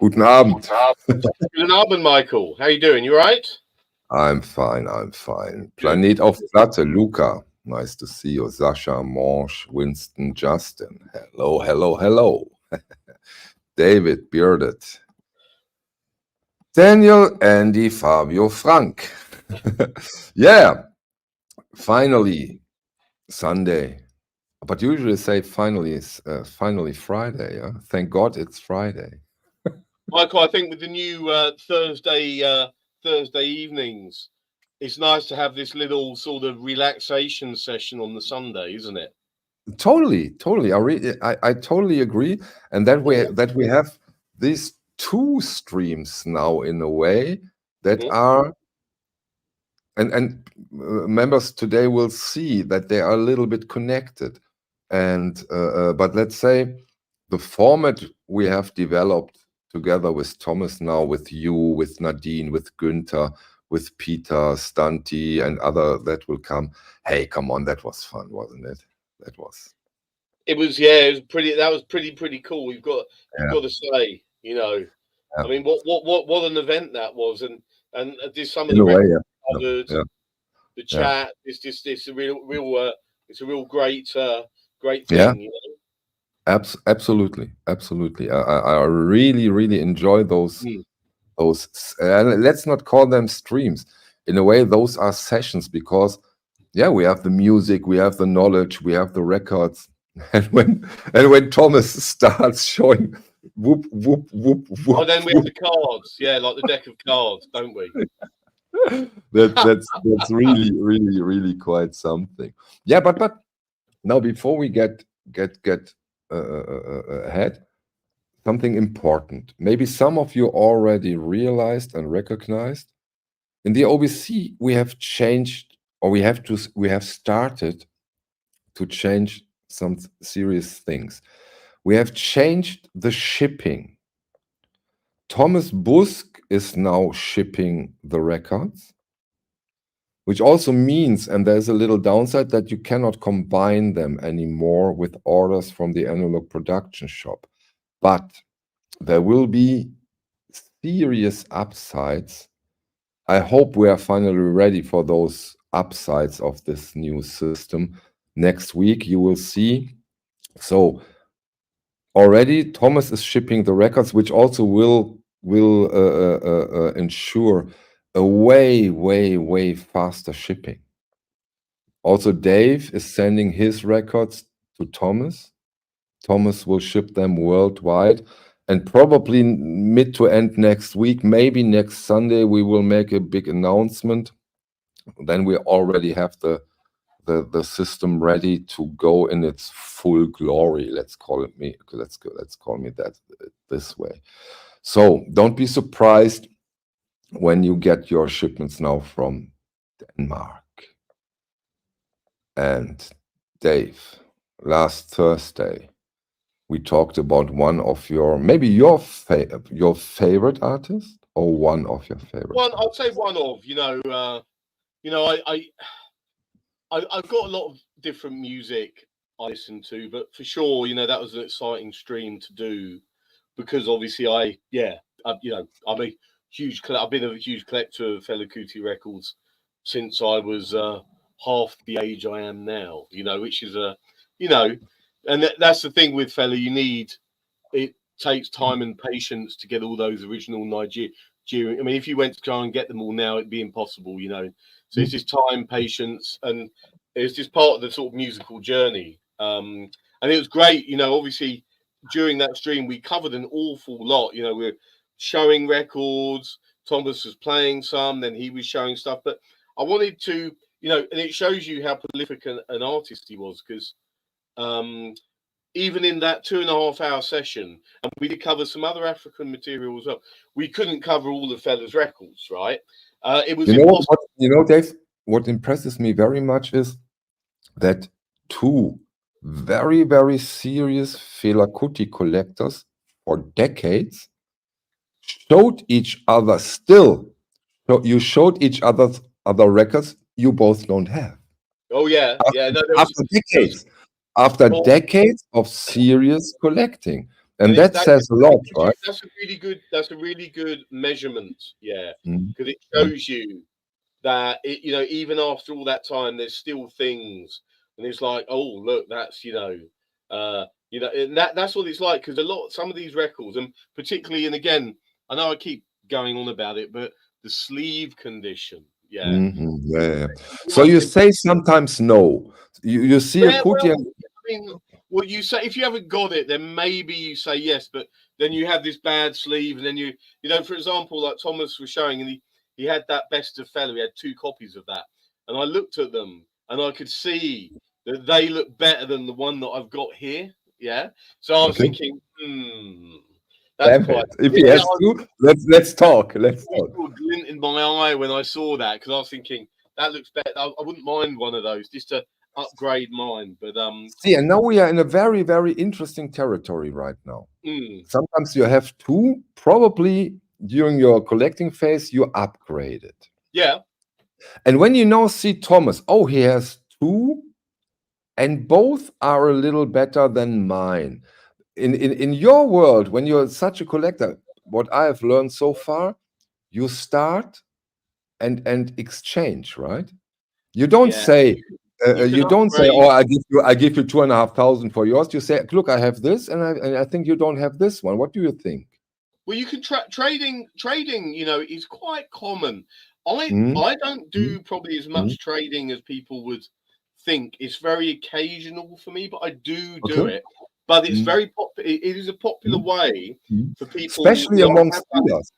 Guten Abend. Good Abend, Michael. How you doing? You right? I'm fine. Planet auf Platte, Luca. Nice to see you. Sasha, Monge, Winston, Justin. Hello. David, Bearded. Daniel, Andy, Fabio, Frank. Yeah, finally, Sunday. But usually say finally Friday. Yeah? Thank God it's Friday. Michael, I think with the new Thursday evenings, it's nice to have this little sort of relaxation session on the Sunday, isn't it? Totally. I totally agree. And that we have these two streams now in a way that are, and members today will see that they are a little bit connected. And but let's say the format we have developed together with Thomas now, with you, with Nadine, with Günther, with Peter, Stanti, and other that will come. Hey, come on, that was fun, wasn't it? It was pretty. That was pretty cool. You've got to say, I mean, what an event that was, and did some of the records covered, the chat. It's a real great thing. Absolutely. I really enjoy those. Let's not call them streams. In a way, those are sessions because, we have the music, we have the knowledge, we have the records, and when Thomas starts showing whoop. Oh, then we have the cards, like the deck of cards, don't we? That's really quite something. Yeah, but now before we get ahead, something important. Maybe some of you already realized and recognized. In the OBC, we have changed, or we have started to change some serious things. We have changed the shipping. Thomas Busk is now shipping the records, which also means, and there's a little downside, that you cannot combine them anymore with orders from the analog production shop. But there will be serious upsides. I hope we are finally ready for those upsides of this new system. Next week, you will see. So already Thomas is shipping the records, which also will ensure a way faster shipping. Also, Dave is sending his records to Thomas. Thomas will ship them worldwide, and probably mid to end next week, maybe next Sunday, we will make a big announcement. Then we already have the system ready to go in its full glory. Let's call me that this way. So don't be surprised when you get your shipments now from Denmark. And Dave, last Thursday, we talked about one of your favorite artists, or one of your favorite. I'd say one of. I've got a lot of different music I listen to, but for sure, that was an exciting stream to do because obviously I've been a huge collector of Fela Kuti records since I was half the age I am now. Which is and that's the thing with Fela. It takes time and patience to get all those original Nigerian. I mean, if you went to try and get them all now, it'd be impossible. So it's just time, patience, and it's just part of the sort of musical journey. And it was great, obviously during that stream, we covered an awful lot. We're showing records, Thomas was playing some, then he was showing stuff. But I wanted to, and it shows you how prolific an artist he was, because even in that 2.5 hour session, and we did cover some other African material as well, we couldn't cover all of Fela's records, right? It was impossible. Dave, what impresses me very much is that two very serious Fela Kuti collectors for decades showed each other still. So you showed each other's other records you both don't have. Oh yeah, after decades of serious collecting. And that says a lot, right? That's a really good measurement, yeah, Mm. because it shows you that it, you know, even after all that time, there's still things, and it's like, oh look, that's and that's what it's like, because some of these records, and particularly, and again, I know I keep going on about it, but the sleeve condition, yeah. Yeah. So you say sometimes no. You see a Kuti. Well, I mean, well, you say if you haven't got it, then maybe you say yes, but then you have this bad sleeve, and then you know, for example, like Thomas was showing, and he had that best of fellow. He had 2 copies of that, and I looked at them, and I could see that they look better than the one that I've got here. Yeah, so I was thinking, that's Damn quite. it. If he has to, let's talk. Let's talk. A glint in my eye when I saw that, because I was thinking that looks better. I wouldn't mind one of those just to upgrade mine, but see, and now we are in a very, very interesting territory right now. Sometimes you have 2, probably during your collecting phase, you upgrade it. Yeah. And when you now see Thomas, oh, he has 2, and both are a little better than mine. In your world, when you're such a collector, what I have learned so far, you start and exchange, right? You don't say, you don't say, oh, I give you 2,500 for yours. You say, look, I have this, and I think you don't have this one. What do you think? Well, you can trading, you know, is quite common. I don't do probably as much trading as people would think. It's very occasional for me, but I do it. But it's very popular. It is a popular way for people, especially amongst dealers.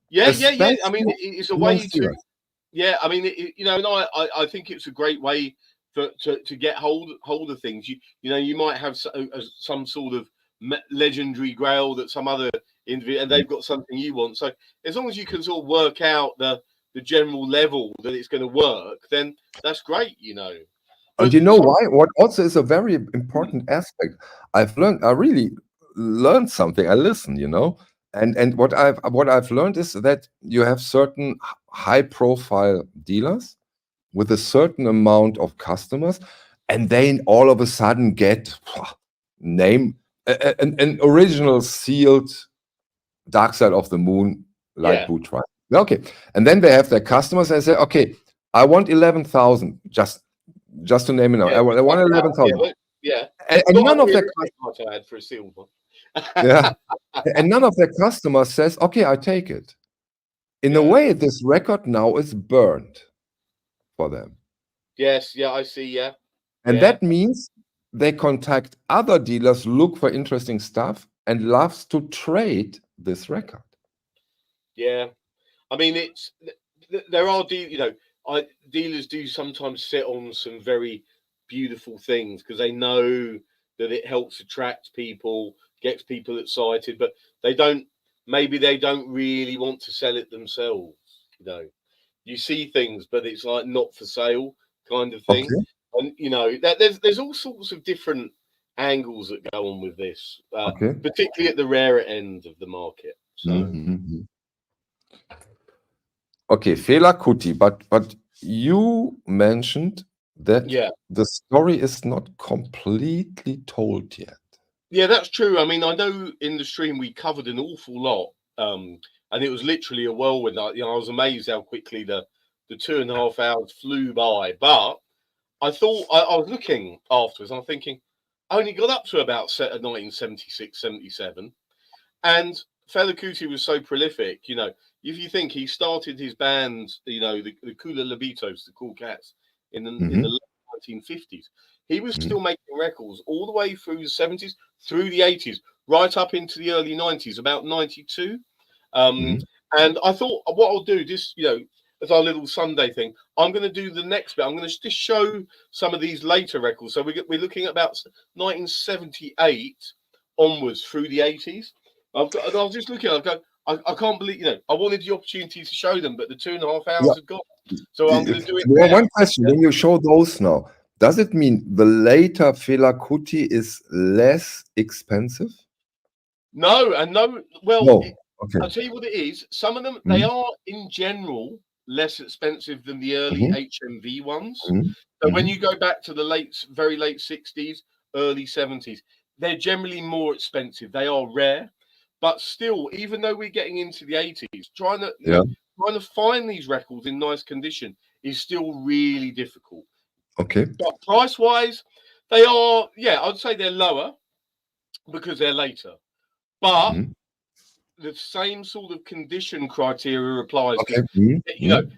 Yeah. I mean, it's a way to. Yeah, I mean, you know, and I think it's a great way to get hold of things. You know, you might have some sort of legendary grail that some other individual, and they've got something you want. So as long as you can sort of work out the general level that it's going to work, then that's great, you know. And you know why? What also is a very important aspect. I really learned something. I listen, you know, and what I've learned is that you have certain high-profile dealers with a certain amount of customers, and they all of a sudden get an original sealed Dark Side of the Moon light blue triangle. Okay, and then they have their customers and say, okay, I want 11,000, just to name it now. I want 11,000. Yeah, and none of their customers I had for a silver. Yeah, and none of their customers says, okay, I take it. In a way, this record now is burned for them. Yes, yeah, I see, yeah. And that means they contact other dealers, look for interesting stuff, and loves to trade this record. Yeah, I mean, there are dealers do sometimes sit on some very beautiful things because they know that it helps attract people, gets people excited, but maybe they don't really want to sell it themselves. You know, you see things, but it's like not for sale kind of thing. Okay. And you know that there's all sorts of different angles that go on with this, particularly at the rarer end of the market. So. Okay, Fela Kuti, but you mentioned that the story is not completely told yet. Yeah, that's true. I mean, I know in the stream we covered an awful lot, and it was literally a whirlwind. I was amazed how quickly the 2.5 hours flew by. But I thought I was looking afterwards, and I'm thinking I only got up to about 1976, 77, and Fela Kuti was so prolific. You know, if you think he started his band, you know, the Kula Labitos, the Cool Cats, in the late 1950s. He was still making records all the way through the 70s, through the 80s, right up into the early 90s, about 92. And I thought, what I'll do, just, you know, as our little Sunday thing, I'm going to do the next bit. I'm going to just show some of these later records. So we're looking at about 1978 onwards through the 80s. I was just looking, I can't believe, you know, I wanted the opportunity to show them, but the 2.5 hours had gone. So I'm going to do it now. One question, when you show those now, does it mean the later Fela Kuti is less expensive? No, and no. Well, no. Okay. I'll tell you what it is. Some of them, they are in general less expensive than the early HMV ones. So when you go back to the very late 60s, early 70s, they're generally more expensive. They are rare, but still, even though we're getting into the 80s, trying to find these records in nice condition is still really difficult. Okay. But price wise, they are, I'd say they're lower because they're later. But the same sort of condition criteria applies. Okay.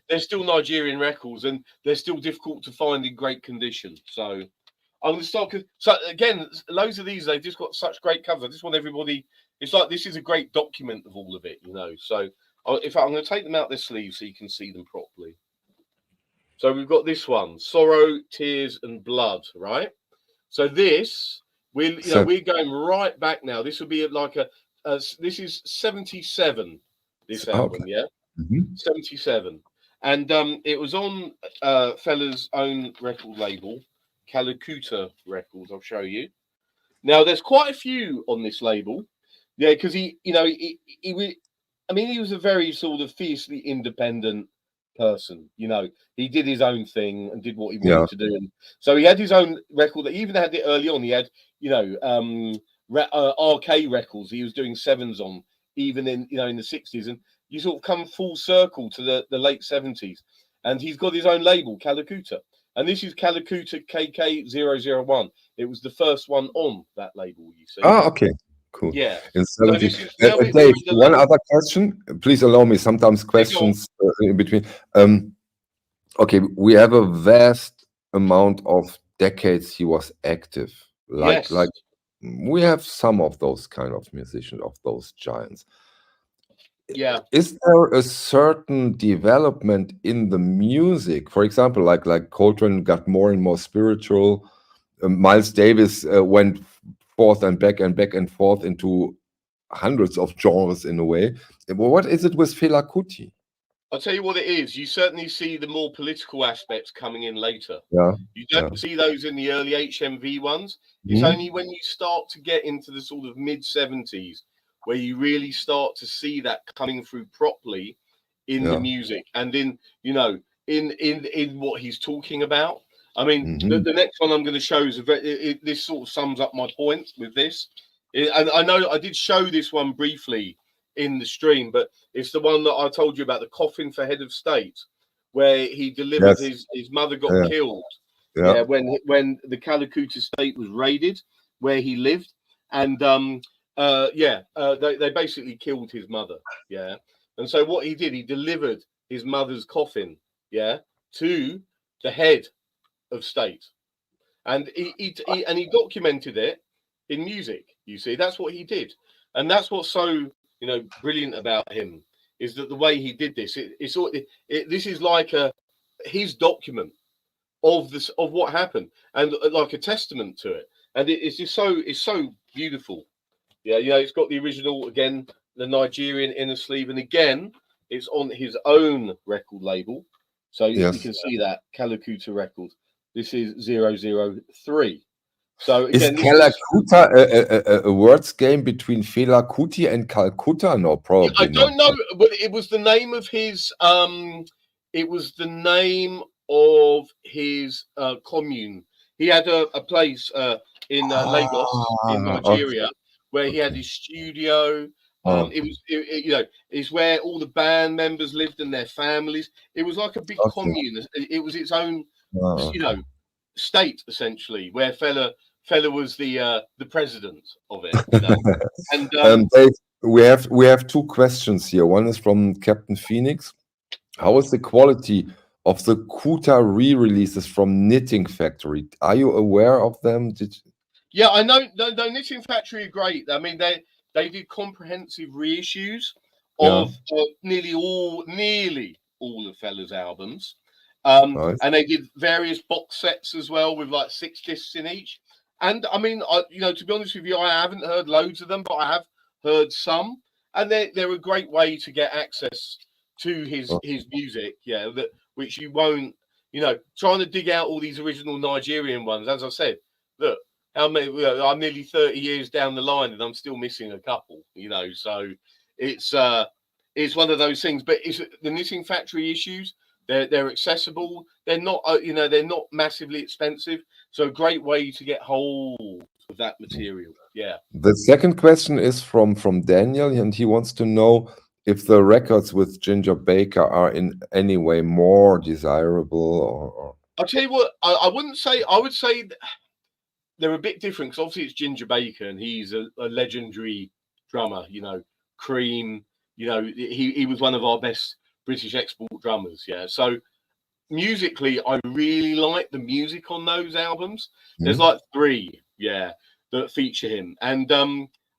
They're still Nigerian records and they're still difficult to find in great condition. So I'm going to start. So again, loads of these, they've just got such great covers. I just want everybody. It's like this is a great document of all of it, So if I'm going to take them out their sleeves so you can see them properly. So we've got this one: Sorrow, Tears, and Blood. Right. So this we're going right back now. This will be like this is 77. This album, okay. 77, and it was on fella's own record label, Calacuta Records. I'll show you. Now, there's quite a few on this label, because he was a very sort of fiercely independent person. He did his own thing and did what he wanted to do, and so he had his own record. He even had it early on. He had RK records. He was doing sevens on, even in in the 60s, and you sort of come full circle to the late 70s, and he's got his own label, Calacuta, and this is Calacuta KK001. It was the first one on that label, you see. Okay. Cool. Yeah. In 70. Dave, one other question. Please allow me. Sometimes questions in between. Okay, we have a vast amount of decades he was active. Like we have some of those kind of musicians, of those giants. Yeah. Is there a certain development in the music? For example, like Coltrane got more and more spiritual. Miles Davis went forth and back and forth into hundreds of genres in a way. What is it with Fela Kuti? I'll tell you what it is. You certainly see the more political aspects coming in later. Yeah. You don't see those in the early HMV ones. It's only when you start to get into the sort of mid 70s where you really start to see that coming through properly in the music and in what he's talking about. I mean, the next one I'm going to show is this sort of sums up my point with this. And I know I did show this one briefly in the stream, but it's the one that I told you about, the coffin for head of state, where he delivered his mother got killed. When the Calacuta estate was raided, where he lived, and they basically killed his mother. Yeah, and so what he did, he delivered his mother's coffin, to the head of state, and he documented it in music. You see, that's what he did, and that's what's so brilliant about him, is that the way he did this, this is like his document of what happened, and like a testament to it, and it's so beautiful. It's got the original again, the Nigerian inner sleeve, and again it's on his own record label, so you can see that Calacuta Records. This is 003. So again, is Calacuta a words game between Fela Kuti and Calcutta? No, probably I don't know, but it was the name of his commune. He had a place in Lagos in Nigeria where he had his studio. It's where all the band members lived and their families. It was like a big commune. It was its own state essentially, where Fela was the president of it. And Dave, we have two questions here. One is from Captain Phoenix. How is the quality of the Kuta re-releases from Knitting Factory? Are you aware of them? Yeah, I know. The Knitting Factory are great. I mean, they did comprehensive reissues of nearly all of Fela's albums. Nice. And they did various box sets as well with like 6 discs in each. And I mean, to be honest with you, I haven't heard loads of them, but I have heard some, and they're a great way to get access to his music. Which you won't, trying to dig out all these original Nigerian ones. As I said, look, how many? I'm nearly 30 years down the line, and I'm still missing a couple. So it's one of those things. But it's the Knitting Factory issues. They're accessible. They're not they're not massively expensive. So a great way to get hold of that material. Yeah. The second question is from Daniel, and he wants to know if the records with Ginger Baker are in any way more desirable, or... I'll tell you what, I wouldn't say. I would say they're a bit different because obviously it's Ginger Baker and he's a legendary drummer. You know, Cream. You know, he was one of our best British export drummers. Yeah. So musically, I really like the music on those albums. There's like 3, that feature him, and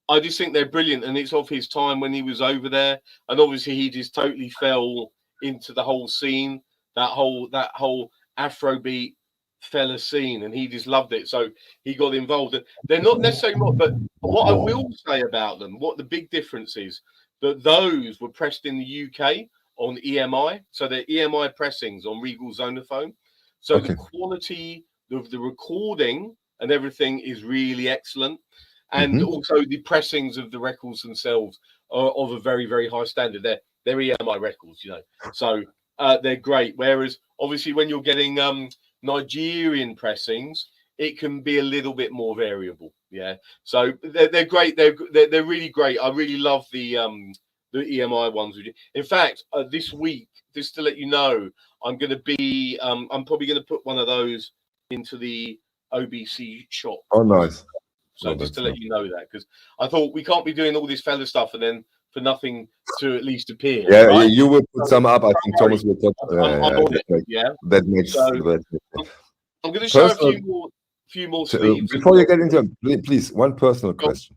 I just think they're brilliant. And it's of his time when he was over there, and obviously he just totally fell into the whole scene, that whole Afrobeat fella scene, and he just loved it. So he got involved. They're not necessarily more, but what I will say about them, what the big difference is, that those were pressed in the UK on EMI, so they're EMI pressings on Regal Zonophone. So the quality of the recording and everything is really excellent, and also the pressings of the records themselves are of a very, very high standard. They're EMI records, you know, so they're great. Whereas obviously when you're getting Nigerian pressings, it can be a little bit more variable. Yeah, so they're great. They're really great. I really love the EMI ones. In fact, this week, just to let you know, I'm going to be, I'm probably going to put one of those into the OBC shop. Oh, nice. So just to let you know that, because I thought we can't be doing all this fella stuff and then for nothing to at least appear. Yeah, right? you will put some up. I think Thomas will put. That makes. So I'm going to show a few more sleeves. Before you get into them, please, one personal question.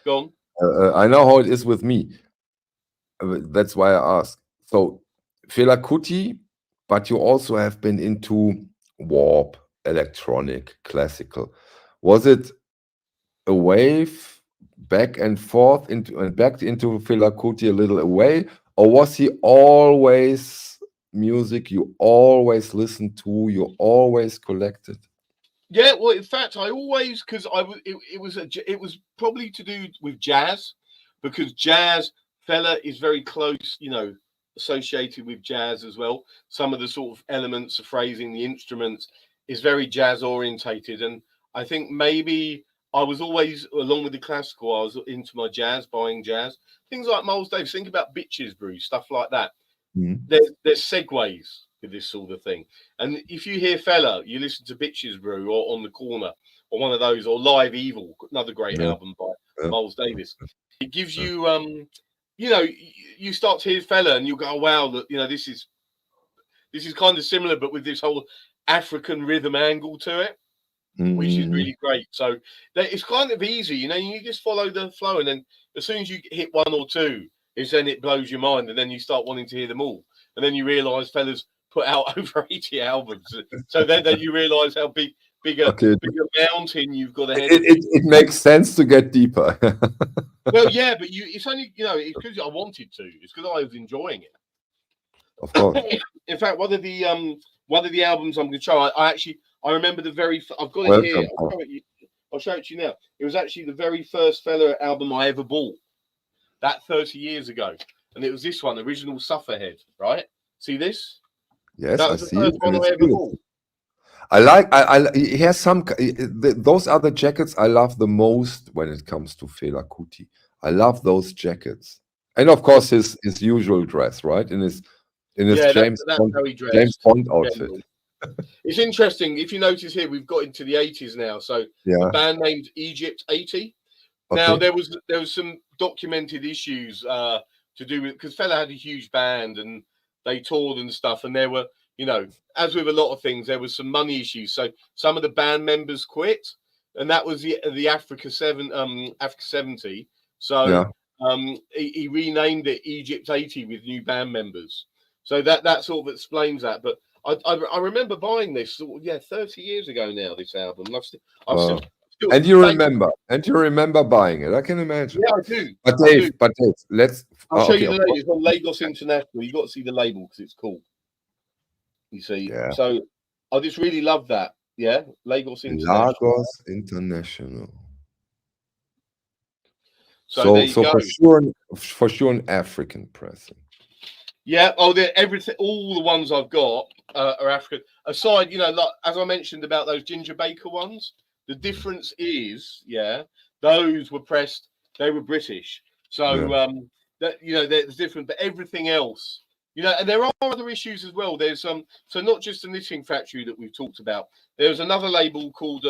Go on. I know how it is with me. That's why I ask. So, Fela Kuti, but you also have been into warp, electronic, classical. Was it a wave back and forth back into Fela Kuti a little away, or was he always music you always listened to, you always collected? Yeah, well, in fact, I always, because it was probably to do with jazz, because jazz, Fela is very close, you know, associated with jazz as well. Some of the sort of elements, the phrasing, the instruments is very jazz orientated, and I think maybe I was always, along with the classical, I was into my jazz, buying jazz, things like Miles Davis. Think about Bitches Brew, stuff like that. There's segues with this sort of thing, and if you hear Fela, you listen to Bitches Brew or On the Corner or one of those, or Live Evil, another great album by Miles Davis. It gives you you know, you start to hear Fela and you go, oh, wow, look, you know, this is kind of similar, but with this whole African rhythm angle to it, which is really great. So it's kind of easy, you know, you just follow the flow, and then as soon as you hit 1 or 2, then it blows your mind, and then you start wanting to hear them all, and then you realise Fela's put out over 80 albums. So then you realise how bigger mountain you've got ahead. It makes sense to get deeper. Well, yeah, but it's only, you know, it's because I wanted to. It's because I was enjoying it. Of course. In fact, one of the albums I'm going to show, I remember the very. I've got it here. I'll show it to you now. It was actually the very first Fela album I ever bought. That 30 years ago, and it was this one, Original Sufferhead. Right? See this? Yes, that was I the see first it. one I ever bought. I like. He has some. Those other jackets I love the most when it comes to Fela Kuti. I love those jackets, and of course his usual dress, right? In his James Bond outfit. It's interesting. If you notice here, we've got into the 80s now. So a band named Egypt 80. Now there was some documented issues to do with, because Fela had a huge band and they toured and stuff, and there were, you know, as with a lot of things, there was some money issues. So some of the band members quit, and that was the Africa 70. So he renamed it Egypt 80 with new band members. So that sort of explains that. But I remember buying this 30 years ago now, this album. And you remember buying it. I can imagine. Yeah, I do. But Dave, I'll show you the label. It's on Lagos International. You got to see the label because it's cool. You see. Yeah. So I just really love that. Yeah, Lagos International. Lagos International. So for sure an African pressing. Yeah. Oh, everything. All the ones I've got are African. Aside, you know, like as I mentioned about those Ginger Baker ones, The difference is, those were pressed. They were British, so that there's different. But everything else, and there are other issues as well. There's so not just the knitting factory that we've talked about. There's another label called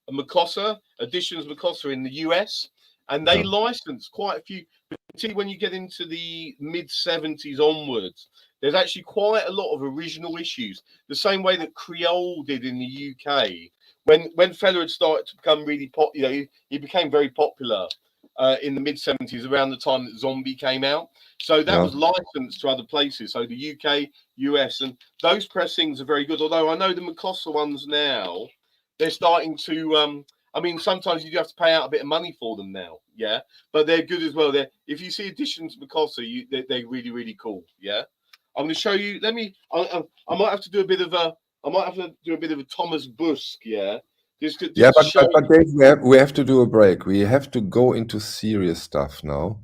Makossa Editions Makossa in the US, and they license quite a few. Particularly when you get into the mid 70s onwards, there's actually quite a lot of original issues. The same way that Creole did in the UK. When Fella had started to become really popular, he became very popular in the mid 70s, around the time that Zombie came out. So that was licensed to other places. So the UK, US, and those pressings are very good. Although I know the Makossa ones now, they're starting to. I mean, sometimes you do have to pay out a bit of money for them now, but they're good as well. If you see Editions Makossa, they're really, really cool. I'm going to show you. Let me. I might have to do a bit of a. I might have to do a bit of a Thomas Busk, Just to show but Dave, we have to do a break. We have to go into serious stuff now.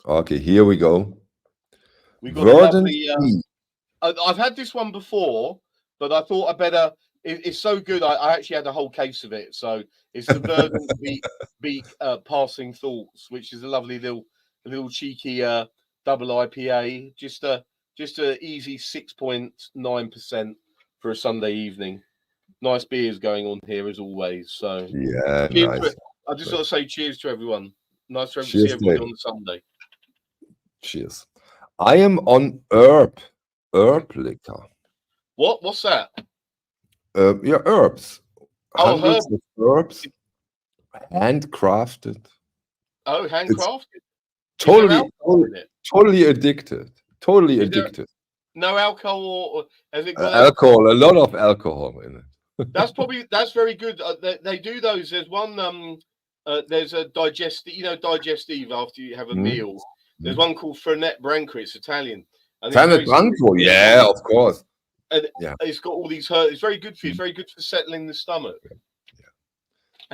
Okay, here we go. We've got a lovely. I've had this one before, but I thought I better. It's so good. I actually had a whole case of it. So it's the Verdant Beak Passing Thoughts, which is a lovely little cheeky double IPA. Just a easy 6.9% for a Sunday evening. Nice beers going on here as always. So nice. I just want to say cheers to everyone. Nice to see everybody on Sunday. Cheers. I am on herb liquor. What's that? Herbs. Hundreds of herbs, handcrafted. Oh, handcrafted. Totally addicted. Totally addicted. No alcohol or has it got alcohol? A lot of alcohol in it. That's very good. They do those. There's one. There's a digestive after you have a meal. There's one called Fernet Branca. It's Italian. Fernet Branca, of course. And it's got all these herbs. It's very good for you. It's very good for settling the stomach.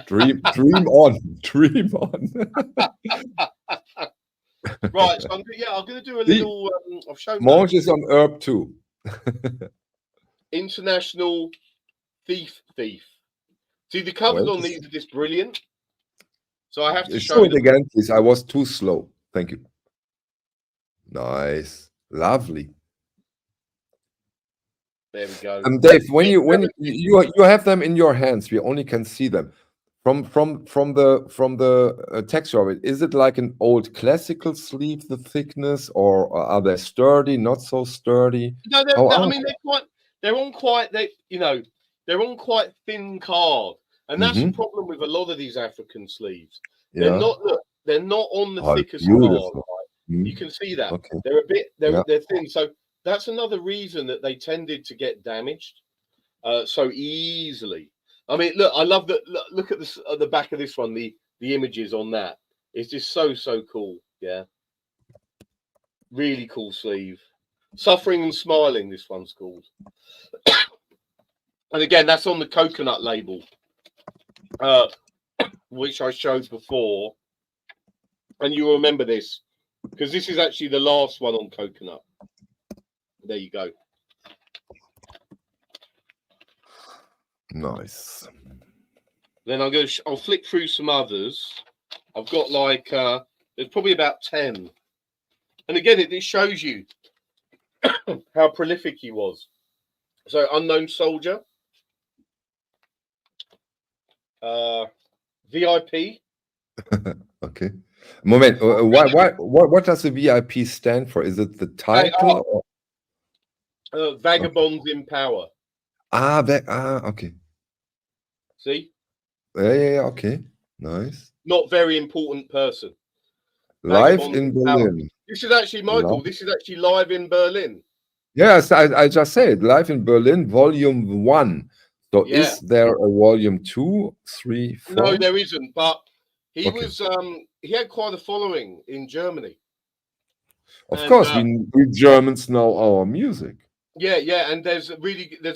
Dream on. Right. So I'm going to do a little. I've shown. Monge is on herb too. International Thief. See, the covers on these are just brilliant. So I have to show it again, please. I was too slow. Thank you. Nice, lovely. There we go. Dave, when you have them in your hands, we only can see them from the texture of it. Is it like an old classical sleeve, the thickness, or are they sturdy, not so sturdy? No, I mean they're on quite thin card, and that's the problem with a lot of these African sleeves. They're not on the thickest card. Right? You can see that they're a bit they're thin. So that's another reason that they tended to get damaged so easily. I mean, look, I love that. Look at this at the back of this one. The images on that. It's just so cool. Yeah, really cool sleeve. Suffering and Smiling. This one's called. And again, that's on the coconut label, which I showed before. And you remember this because this is actually the last one on coconut. There you go. Nice. Then I'll flick through some others. I've got like there's probably about 10. And again, it shows you how prolific he was. So Unknown Soldier, VIP. Okay. Moment. What does the VIP stand for? Is it the title? Vagabonds in Power. Okay. See? Yeah. Okay. Nice. Not very important person. Live in Berlin. This is actually Michael. This is actually live in Berlin. Yes, I just said Live in Berlin, Volume 1. So is there a Volume 2, 3, 4? No, there isn't. But he was he had quite a following in Germany. Of course, we Germans know our music. Yeah, and there's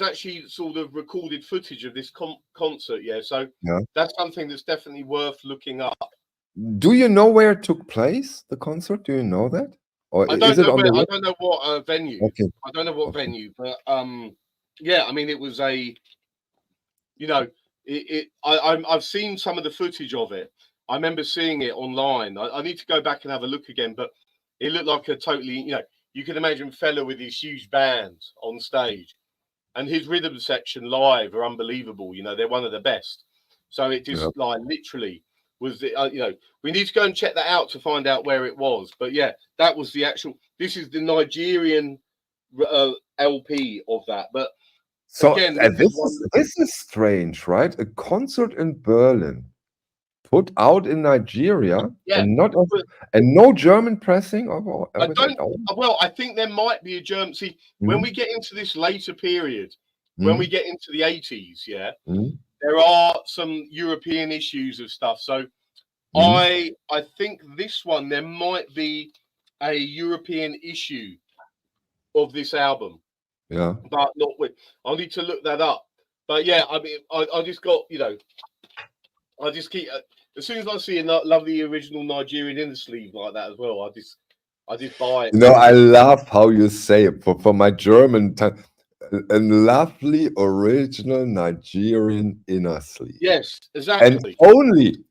actually sort of recorded footage of this concert. So that's something that's definitely worth looking up. Do you know where it took place? The concert? Do you know that? Or I don't know what venue. Okay. I don't know what venue, but yeah, I mean, it was a, you know, I've seen some of the footage of it. I remember seeing it online. I need to go back and have a look again, but it looked like a totally, you can imagine fella with his huge band on stage, and his rhythm section live are unbelievable. They're one of the best. So it just Yep. like literally was the, we need to go and check that out to find out where it was. But yeah, that was the actual. This is the Nigerian LP of that. But So again, this is strange, right? A concert in Berlin put out in Nigeria, yeah. and not But and no German pressing of I it don't. at all. Well, I think there might be a German. See, when we get into this later period, when we get into the 80s, yeah, there are some European issues of stuff. So I think this one there might be a European issue of this album, Yeah. but not with. I'll need to look that up. But yeah, I mean, I just got I just keep as soon as I see a lovely original Nigerian in the sleeve like that as well, I just buy it. I love how you say it. For my German, a lovely original Nigerian inner sleeve. Yes, And exactly. only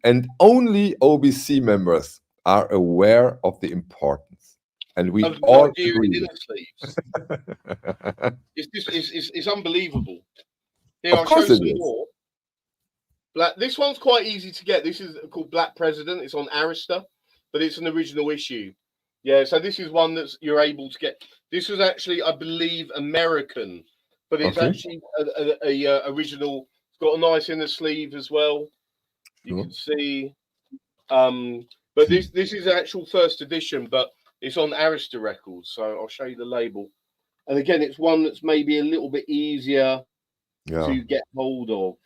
OBC members are aware of the importance, and we Of all Nigerian agree. inner sleeves. It's unbelievable. Here, Of I'll show course it some is. more. This one's quite easy to get. This is called Black President. It's on Arista, but it's an original issue. Yeah, so this is one that's you're able to get. This was actually, I believe, American, but it's Okay. actually a original. It's got a nice inner sleeve as well. You Sure. can see. But this is actual first edition, but it's on Arista Records. So I'll show you the label. And again, it's one that's maybe a little bit easier to get hold of.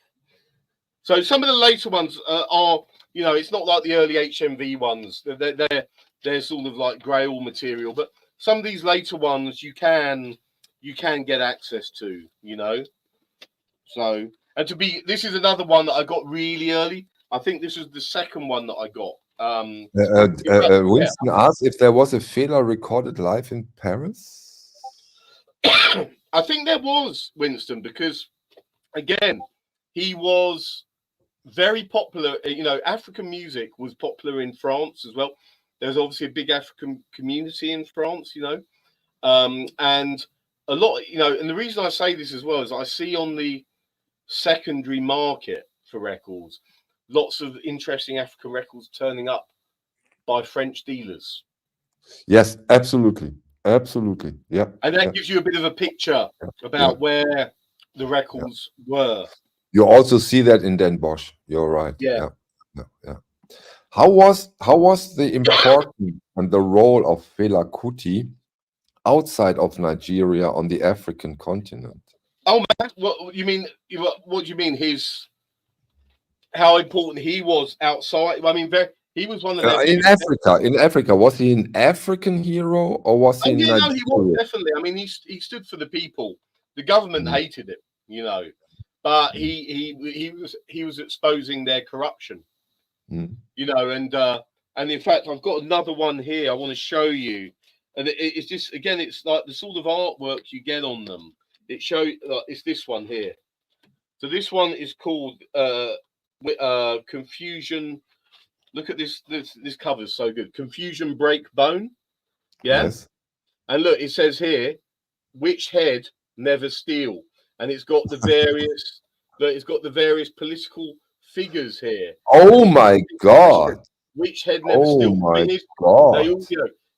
So some of the later ones are, it's not like the early HMV ones. They're sort of like Grail material, but some of these later ones you can get access to, So this is another one that I got really early. I think this was the second one that I got. Winston asked if there was a Fehler recorded live in Paris. I think there was, Winston, because again, he was very popular. African music was popular in France as well. There's obviously a big African community in France, and a lot, and the reason I say this as well is I see on the secondary market for records, lots of interesting African records turning up by French dealers. Yes, absolutely. Absolutely. Yeah. And that gives you a bit of a picture about where the records were. You also see that in Den Bosch. You're right. Yeah. Yeah. How was the importance and the role of Fela Kuti outside of Nigeria on the African continent? Oh man, what do you mean? What do you mean? How important he was outside? I mean, he was one of their in Africa. In Africa, was he an African hero or was he in yeah, Nigeria? no, he was definitely. I mean, he stood for the people. The government hated him, but he was exposing their corruption, and in fact, I've got another one here I want to show you, and it's just again, it's like the sort of artwork you get on them. It's this one here. So this one is called Confusion. Look at this cover's so good. Confusion Break Bone. Yeah. Yes. And look, it says here, which head never steal. And it's got the various political figures here. Oh my God. Which head never steal. Oh my God. They all,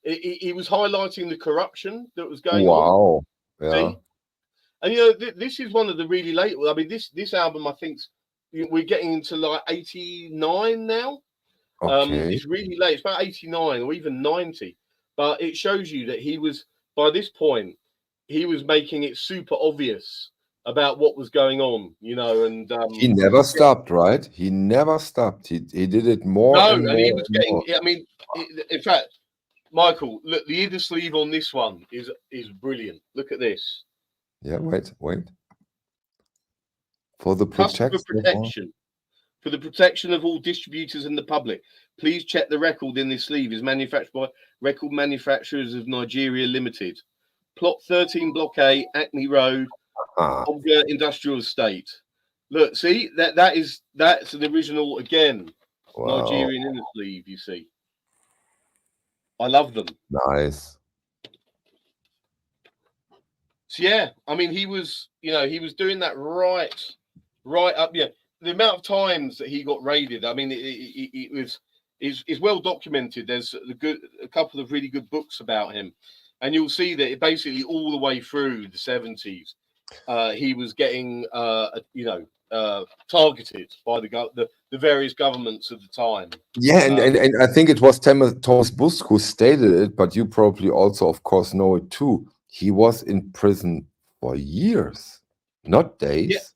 he was highlighting the corruption that was going on. Wow. Yeah. See? And this is one of the really late. I mean, this album, I think we're getting into like 89 now. Okay. It's really late. It's about 89 or even 90. But it shows you that he was, by this point, he was making it super obvious about what was going on, and he never stopped, right? He never stopped. He did it more and more. He was getting. I mean, in fact, Michael, look, the inner sleeve on this one is brilliant. Look at this. Yeah, wait. For the protection. For the protection of all distributors and the public, please check the record in this sleeve is manufactured by Record Manufacturers of Nigeria Limited. Plot 13, Block A, Acme Road, of the industrial estate. Look, see that's an original again. Wow. Nigerian inner sleeve. You see, I love them. Nice. So yeah, I mean, he was doing that right up. Yeah, the amount of times that he got raided. I mean, it was is well documented. There's a couple of really good books about him, and you'll see that it basically all the way through the 70s, he was getting targeted by the various governments of the time. Yeah, and I think it was Thomas Busk who stated it, but you probably also, of course, know it too. He was in prison for years, not days,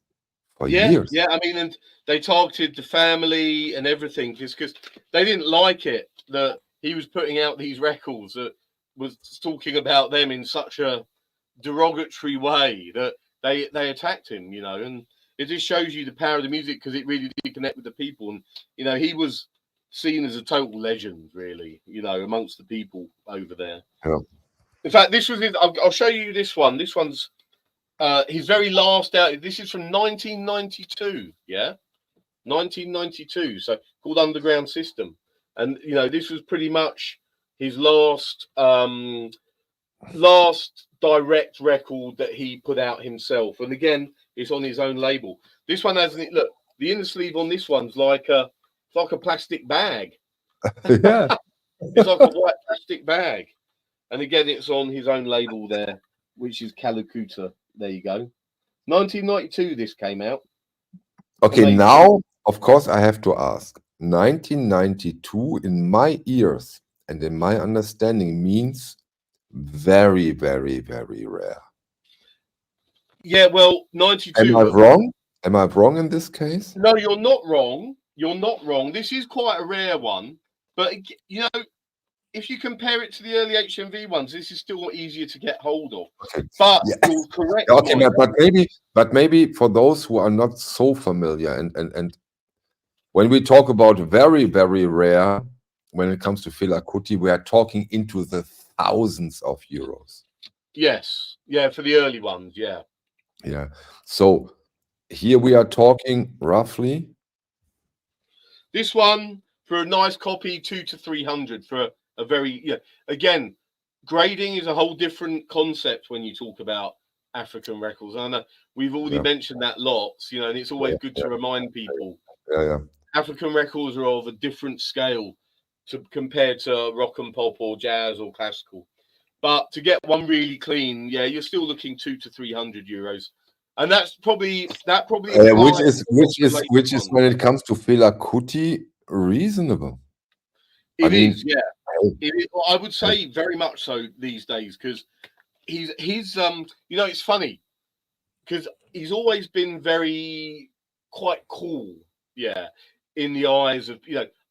for years. Yeah. I mean, and they targeted the family and everything just because they didn't like it that he was putting out these records that was talking about them in such a derogatory way that they attacked him, and it just shows you the power of the music because it really did connect with the people. And, he was seen as a total legend, really, amongst the people over there. Yeah. In fact, this was I'll show you this one. This one's his very last out. This is from 1992. Yeah, 1992. So called Underground System, and this was pretty much his last direct record that he put out himself. And again, it's on his own label. This one has look. The inner sleeve on this one's like a plastic bag. Yeah. It's like a white plastic bag. And again, it's on his own label there, which is Calacuta. There you go. 1992, this came out. Okay, Amazing. now, of course, I have to ask. 1992, in my ears and in my understanding, means very, very, very rare. Yeah, well, 92. Am I wrong? Am I wrong in this case? No, you're not wrong. You're not wrong. This is quite a rare one. But, if you compare it to the early HMV ones, this is still easier to get hold of. Okay. But Yeah. you're correct. Okay, but maybe for those who are not so familiar, and when we talk about very, very rare, when it comes to Fela Kuti, we are talking into the thousands of euros. Yes. Yeah, for the early ones, yeah. Yeah. So here we are talking roughly. This one, for a nice copy, 200 to 300 for a very, again, grading is a whole different concept when you talk about African records. I know we've already mentioned that lots, and it's always good to remind people. Yeah. African records are of a different scale compared to rock and pop or jazz or classical. But to get one really clean, you're still looking 200 to 300 euros. And that's probably which is when it comes to Fela Kuti reasonable. It is. I would say very much so these days because he's it's funny because he's always been quite cool, in the eyes of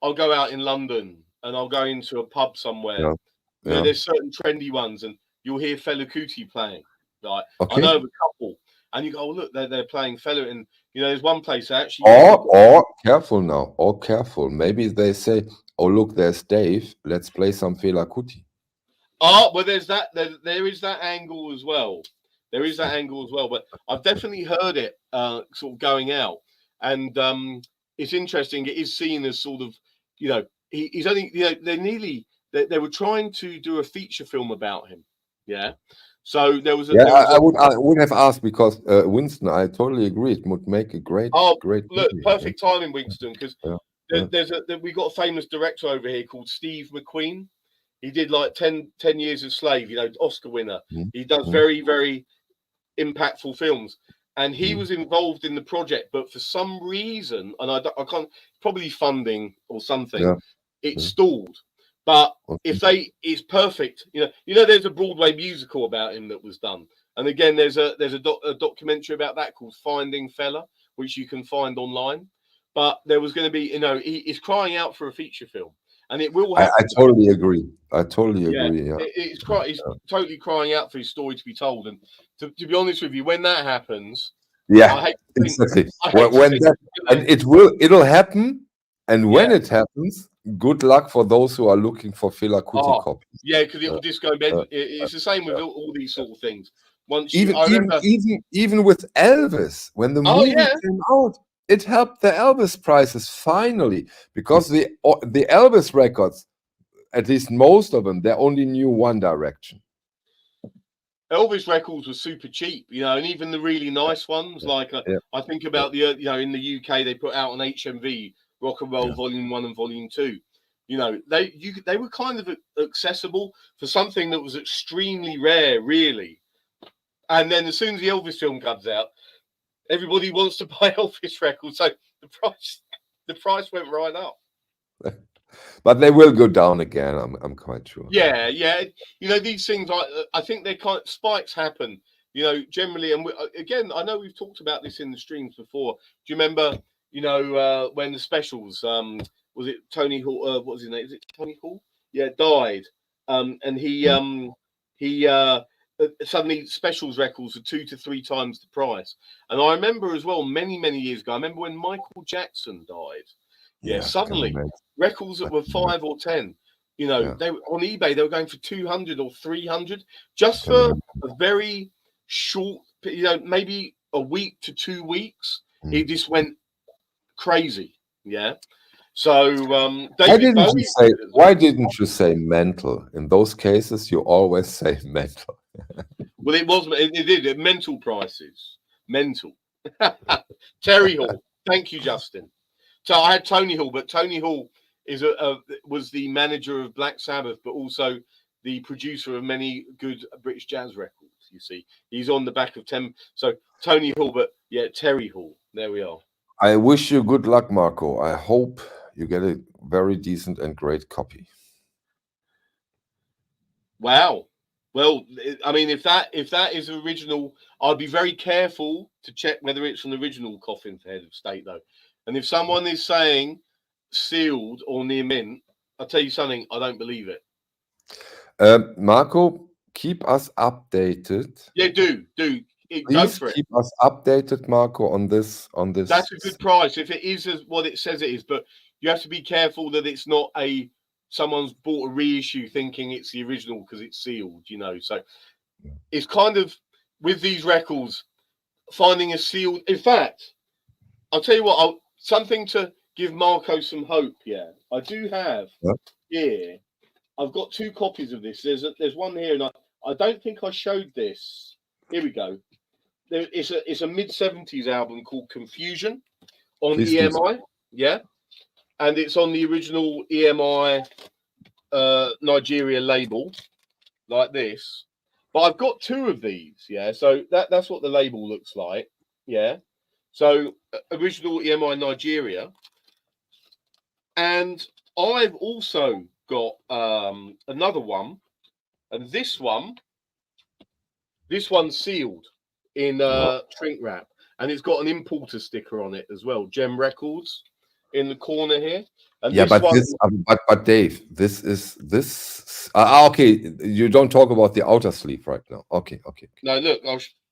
I'll go out in London and I'll go into a pub somewhere. There's certain trendy ones and you'll hear Fela Kuti playing. Right, okay. I know of a couple. And you go, oh, look, they're playing Fela, and there's one place actually. Or careful now, careful. Maybe they say, oh, look, there's Dave. Let's play some Fela Kuti. Oh, well, there's that. There is that angle as well. There is that angle as well. But I've definitely heard it sort of going out, and it's interesting. It is seen as sort of, he's only, they were trying to do a feature film about him. Yeah. So there was I would have asked because Winston, I totally agree. It would make a great look, movie. perfect timing, Winston, because we got a famous director over here called Steve McQueen. He did like 10 Years a Slave, Oscar winner. He does very, very impactful films, and he was involved in the project, but for some reason, and I can't, probably funding or something, it stalled. But it's perfect. There's a Broadway musical about him that was done, and again, there's a documentary about that called Finding Fela, which you can find online. But there was going to be, he's crying out for a feature film, and it will happen. I totally agree. I totally agree. Yeah, he's totally crying out for his story to be told. And to be honest with you, when that happens, exactly. It'll happen, and when it happens. Good luck for those who are looking for Fela Kuti copies. Yeah, because it will just go. It's the same with all these sort of things. Once Even I remember. even with Elvis, when the Oh movie yeah. came out, it helped the Elvis prices finally, because the Elvis records, at least most of them, they only knew one direction. Elvis records were super cheap, you know, and even the really nice ones, like Yeah. I think about the, you know, in the UK they put out on HMV Rock and Roll Yeah. Volume 1 and Volume 2. You know, they were kind of accessible for something that was extremely rare, really. And then as soon as the Elvis film comes out, everybody wants to buy Elvis records, so the price went right up. But they will go down again, I'm quite sure. Yeah, yeah. You know, these things, I think they kind of spikes happen, you know, generally. And again, I know we've talked about this in the streams before. Do you remember, you know, when the specials, was it Tony Hall? What was his name? Is it Tony Hall? Yeah, died. And he suddenly specials records are 2 to 3 times the price. And I remember as well, many years ago, I remember when Michael Jackson died. Yeah, suddenly records that were 5 or 10. You know, they were on eBay, they were going for 200 or 300 just for a very short, you know, maybe a week to 2 weeks. It just went crazy. Yeah. So why didn't you say mental? In those cases, you always say mental. Well, it did mental prices. Mental. Terry Hall. Thank you, Justin. So I had Tony Hall, but Tony Hall is was the manager of Black Sabbath, but also the producer of many good British jazz records. You see, he's on the back of 10. So Tony Hall, but yeah, Terry Hall. There we are. I wish you good luck, Marco. I hope you get a very decent and great copy. Wow. Well, I mean, if that is original, I'd be very careful to check whether it's an original coffin for Head of State, though. And if someone is saying sealed or near mint, I'll tell you something, I don't believe it. Marco, keep us updated. Yeah, do. Please keep us updated, Marco, on this. That's a good price if it is what it says it is, but you have to be careful that it's not someone's bought a reissue thinking it's the original because it's sealed, you know. So it's kind of with these records, finding a sealed. In fact, I'll tell you what, something to give Marco some hope. Yeah, I do have here. I've got 2 copies of this. There's one here, and I don't think I showed this. Here we go. It's a mid-70s album called Confusion on EMI. Yeah, and it's on the original EMI Nigeria label, like this. But I've got 2 of these. Yeah, so that's what the label looks like. Yeah. So original EMI Nigeria, and I've also got another one, and this one's sealed in shrink wrap, and it's got an importer sticker on it as well. Gem Records in the corner here. And yeah, but Dave, this is okay. You don't talk about the outer sleeve right now. Okay. No, look,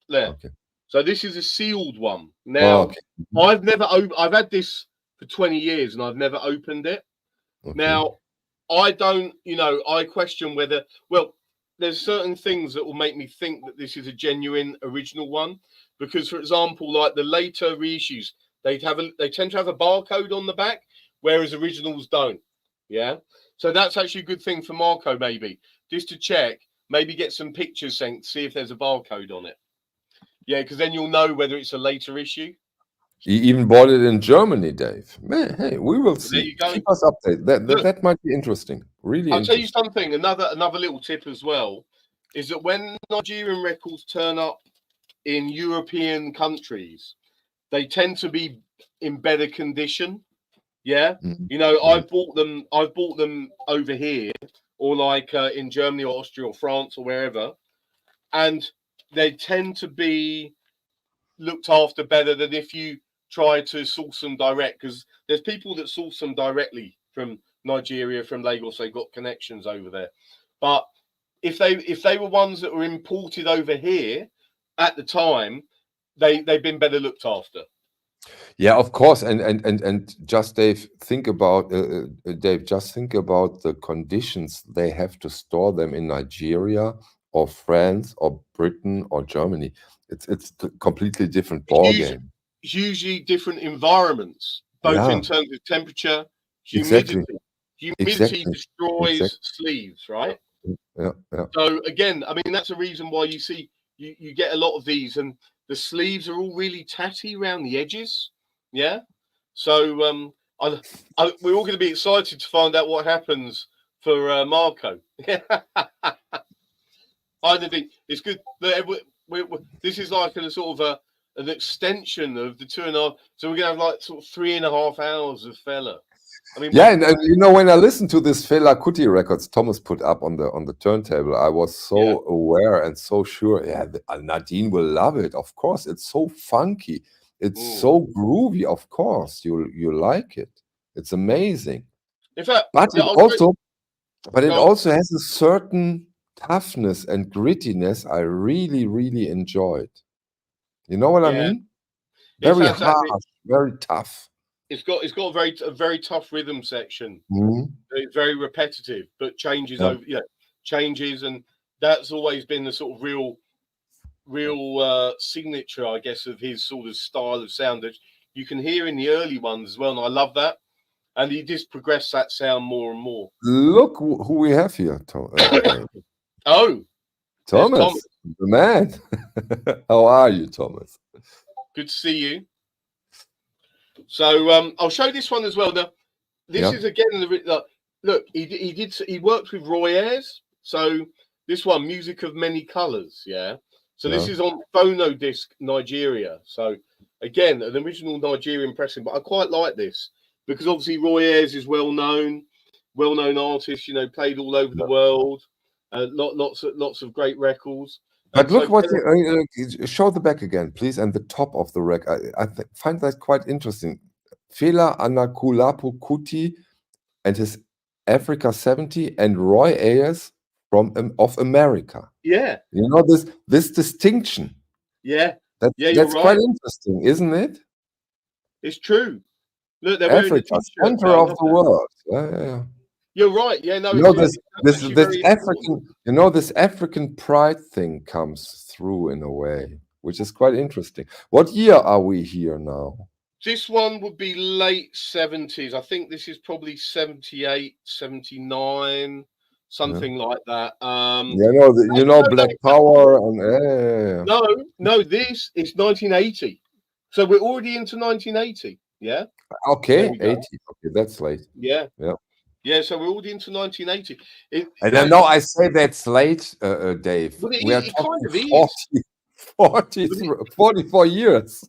there. Okay. So this is a sealed one. Now, I've had this for 20 years and I've never opened it. Okay. Now, I don't, you know, I question whether, well, there's certain things that will make me think that this is a genuine original one. Because, for example, like the later reissues, they tend to have a barcode on the back, whereas originals don't. Yeah. So that's actually a good thing for Marco, maybe, just to check, maybe get some pictures sent, see if there's a barcode on it. Yeah, because then you'll know whether it's a later issue. He even bought it in Germany, Dave. Man, hey, we will see. Keep us updated. That might be interesting. Really I'll tell you something. Another little tip as well is that when Nigerian records turn up in European countries, they tend to be in better condition. Yeah. You know, I've bought them over here, or like in Germany or Austria or France or wherever, and they tend to be looked after better than if you try to source them direct, because there's people that source them directly from Nigeria, from Lagos. They've got connections over there. But if they were ones that were imported over here at the time, they've been better looked after. Yeah, of course. And just Dave, think about just think about the conditions they have to store them in Nigeria or France or Britain or Germany. It's a completely different It's ball usually, game. it's usually different environments, both in Yeah, terms of temperature, exactly, humidity. Humidity exactly, exactly. destroys sleeves, right? Yeah, yeah. So again, I mean, that's a reason why you see you get a lot of these, and the sleeves are all really tatty around the edges. Yeah. So we're all going to be excited to find out what happens for Marco. I think it's good that this is like a sort of an extension of the 2.5. So we're gonna have like sort of 3.5 hours of Fella. I mean, Yeah, and you know, when I listened to this Fela Kuti records Thomas put up on the turntable, I was yeah, so aware and so sure. Yeah, Nadine will love it. Of course, it's so funky. It's so groovy. Of course, you like it. It's amazing. in fact, But yeah, it I'll also, but it go on. also has a certain toughness and grittiness I really, really enjoyed. You know what I Yeah, mean? it's Very exactly. harsh, very tough. It's got a very tough rhythm section. Mhm. It's very repetitive, but changes Yeah. over. Yeah, changes, and that's always been the sort of real signature, I guess, of his sort of style of sound that you can hear in the early ones as well. And I love that. And he just progressed that sound more and more. Look who we have here, Dave. Oh, there's Thomas. Thomas, the man. How are you, Thomas? Good to see you. So I'll show this one as well. Now, this Yeah, is again look. He worked with Roy Ayers. So this one, Music of Many Colors. Yeah. So this yeah. is on Phono Disc Nigeria. So again, an original Nigerian pressing, but I quite like this because obviously Roy Ayers is well known artist. You know, played all over the world. Lots of great records. But And so look what show the back again, please, and the top of the rack. I find that quite interesting. Fela Anikulapo Kuti and his Africa 70 and Roy Ayers from of America. yeah, You know this distinction. yeah, you're That's quite right. interesting, isn't it? It's true. Look, they're wearing the Africa, t-shirts. center I of love the that. world. Yeah, yeah, yeah. You're right. Yeah, no, You know it's actually this very important. African, you know, this African pride thing comes through in a way, which is quite interesting. What year are we here now? This one would be late 70s. I think this is probably 78, 79, Yeah, something like that. you know, Black Power and yeah. No, this is 1980. So we're already into 1980. Yeah, there Okay, we go. 80. Okay, that's late. Yeah, Yeah. yeah. So we're already into 1980. And I know I say that's late, Dave. But We are it kind talking of is. 40, But 44 years.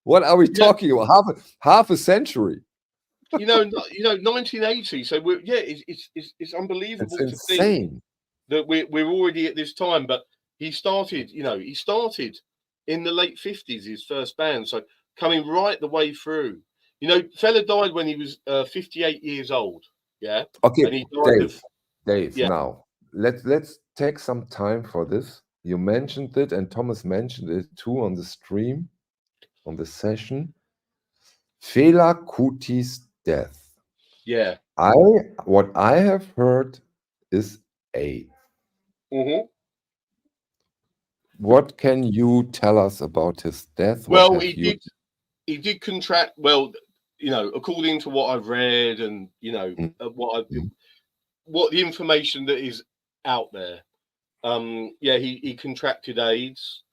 What are we yeah, talking about? Half a century. 1980. So it's It's unbelievable to think insane. that we're already at this time. But he started in the late 50s, his first band. So coming right the way through. Fella died when he was 58 years old. Yeah, and Okay, he died of Dave, yeah, now let's take some time for this. You mentioned it, and Thomas mentioned it too on the stream, on the session. Fela Kuti's death. yeah. What I have heard is AIDS. Mm-hmm. What can you tell us about his death? What Well, have you? he did contract. Well, according to what I've read and Mm, mm. what the information that is out there. Yeah, he contracted AIDS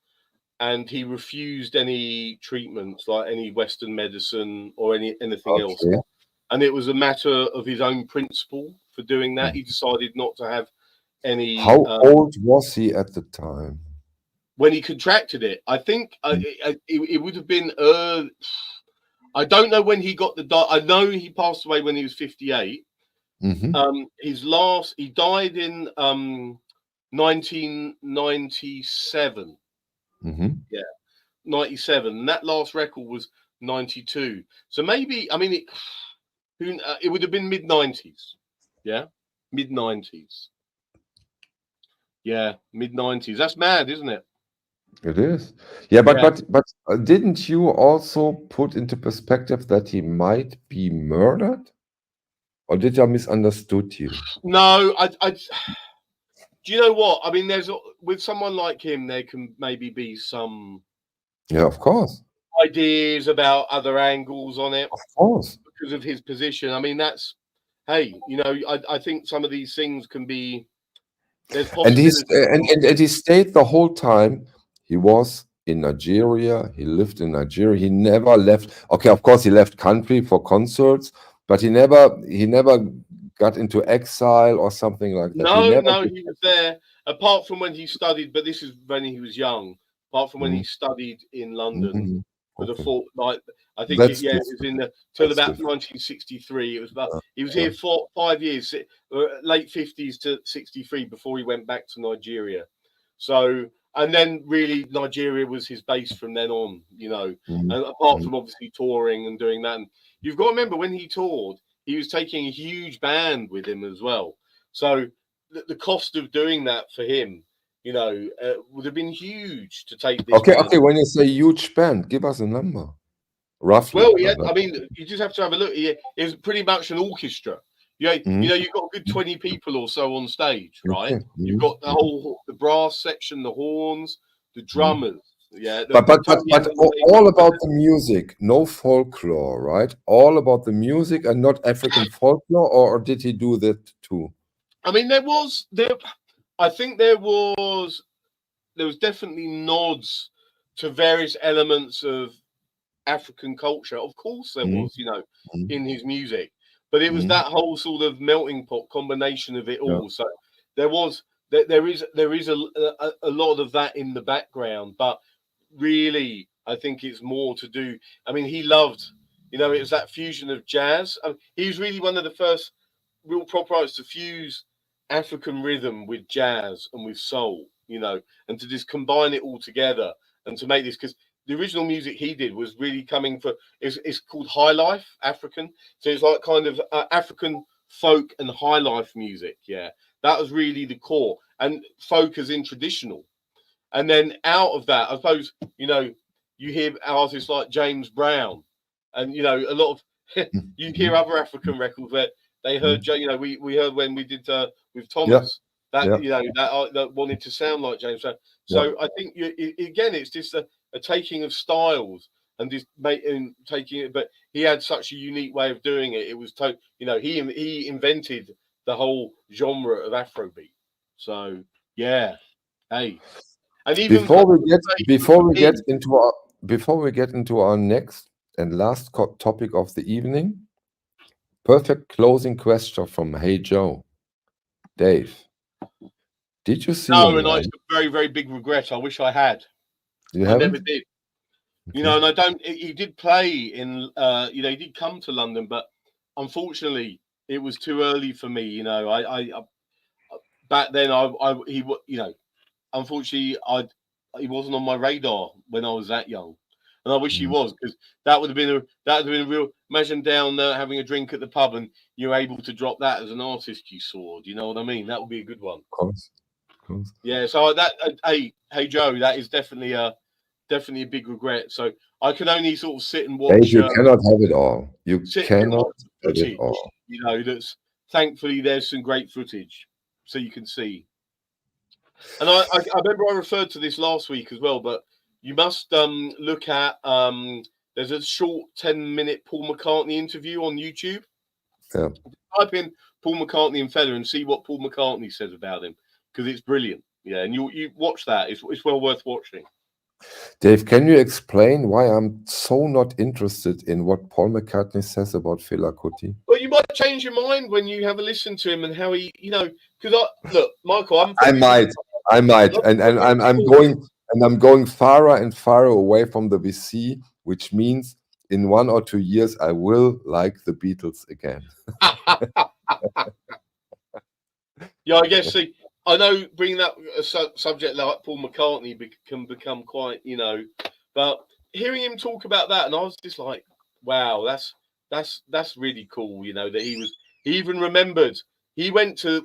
and he refused any treatments like any Western medicine or anything else. Okay. And it was a matter of his own principle for doing that. Mm. He decided not to have any How old was he at the time? when he contracted it. I think Mm. it would have been. I don't know when he got I know he passed away when he was 58. Mm-hmm. He died in 1997. Mm-hmm. Yeah, 97. And that last record was 92. So maybe, I mean, it would have been mid 90s. Yeah, mid 90s. Yeah, mid 90s. That's mad, isn't it? It is. Yeah, but Yeah. didn't you also put into perspective that he might be murdered? Or did I misunderstood you? No, Do you know what? I mean, there's with someone like him, there can maybe be some of course, ideas about other angles on it of course. because of his position. I mean, that's hey, you know, I think some of these things can be there's And possibility. and he stayed the whole time. He was in Nigeria. He lived in Nigeria. He never left. Okay, of course, he left country for concerts, but he never got into exile or something like that. He No, never no, did he was that. there. Apart from when he studied, but this is when he was young. Apart from when he Mhm, studied in London mhm. for the Okay, full, like I think it, that's yeah, it was different. in the till That's about different. 1963. It was about Yeah, he was yeah. here for 5 years, late 50s to 63 before he went back to Nigeria. So and then really Nigeria was his base from then on, you know. Mhm, And apart mhm. from obviously touring and doing that, and you've got to remember when he toured, he was taking a huge band with him as well. So the cost of doing that for him, you know, would have been huge to take this Okay, band. okay. When you say huge band, give us a number, roughly. Well, yeah, I mean, you just have to have a look. It was pretty much an orchestra. Yeah, Mhm, you know, you've got a good 20 people or so on stage, right? okay. You've Mhm, got the brass section, the horns, the mhm. drummers. Yeah, But the but but Tony but Allen all bass. about the music, no folklore, right? All about the music and not African folklore, or did he do that too? I mean, I think there was definitely nods to various elements of African culture. Of course, there Mhm, was, you know, mhm, in his music, but it was mhm. that whole sort of melting pot combination of it Yeah. all. So there was there is a lot of that in the background, but really, I think it's more to do. I mean, he loved, you know, it was that fusion of jazz. He was really one of the first real proper artists to fuse African rhythm with jazz and with soul, you know, and to just combine it all together and to make this because the original music he did was really coming for it's called high life African, so it's like kind of African folk and high life music. Yeah, that was really the core, and folk as in traditional. And then out of that, I suppose, you know, you hear artists like James Brown, and you know, a lot of you hear Mhm, other African records where they mhm. heard, you know, we heard when we did with Yeah, Thomas that yeah, you know that wanted to sound like James Brown. yeah. So I think again, it's just a taking of styles and just taking it. But he had such a unique way of doing it. It was you know, he invented the whole genre of Afrobeat. So yeah, hey. And even for Before we get before for we get me, into our before we get into our next and last topic of the evening, perfect closing question from Hey Joe. Dave, did you see no, him and it's live? a very, very big regret. I wish I had. You I never haven't? did. You Okay. know, and I don't. He did play in. You know, he did come to London, but unfortunately, it was too early for me. You know, I back then, you know, unfortunately, he wasn't on my radar when I was that young, and I wish he Mhm. was because that would have been a real. Imagine down there having a drink at the pub and you're able to drop that as an artist you saw. Do you know what I mean? That would be a good one. Of course, of course. Yeah. So hey Joe, that is definitely a big regret. So I can only sort of Dave, you cannot have it all. You sit and cannot watch have it footage. all. You know, that's thankfully there's some great footage, so you can see. And I remember I referred to this last week as well, but you must look at there's a short 10-minute Paul McCartney interview on YouTube. Yeah. Type in Paul McCartney and Fella and see what Paul McCartney says about him because it's brilliant. Yeah, and you watch that. It's well worth watching. Dave, can you explain why I'm so not interested in what Paul McCartney says about Fela Kuti? Well, you might change your mind when you have a listen to him and how he, you know, because look, Michael, I might, I might, and I'm going farther and farther away from the VC, which means in 1 or 2 years I will like the Beatles again. Yeah, I guess. See, I know bringing that subject like Paul McCartney can become quite, you know, but hearing him talk about that, and I was just like, wow, that's really cool. You know that he even remembered he went to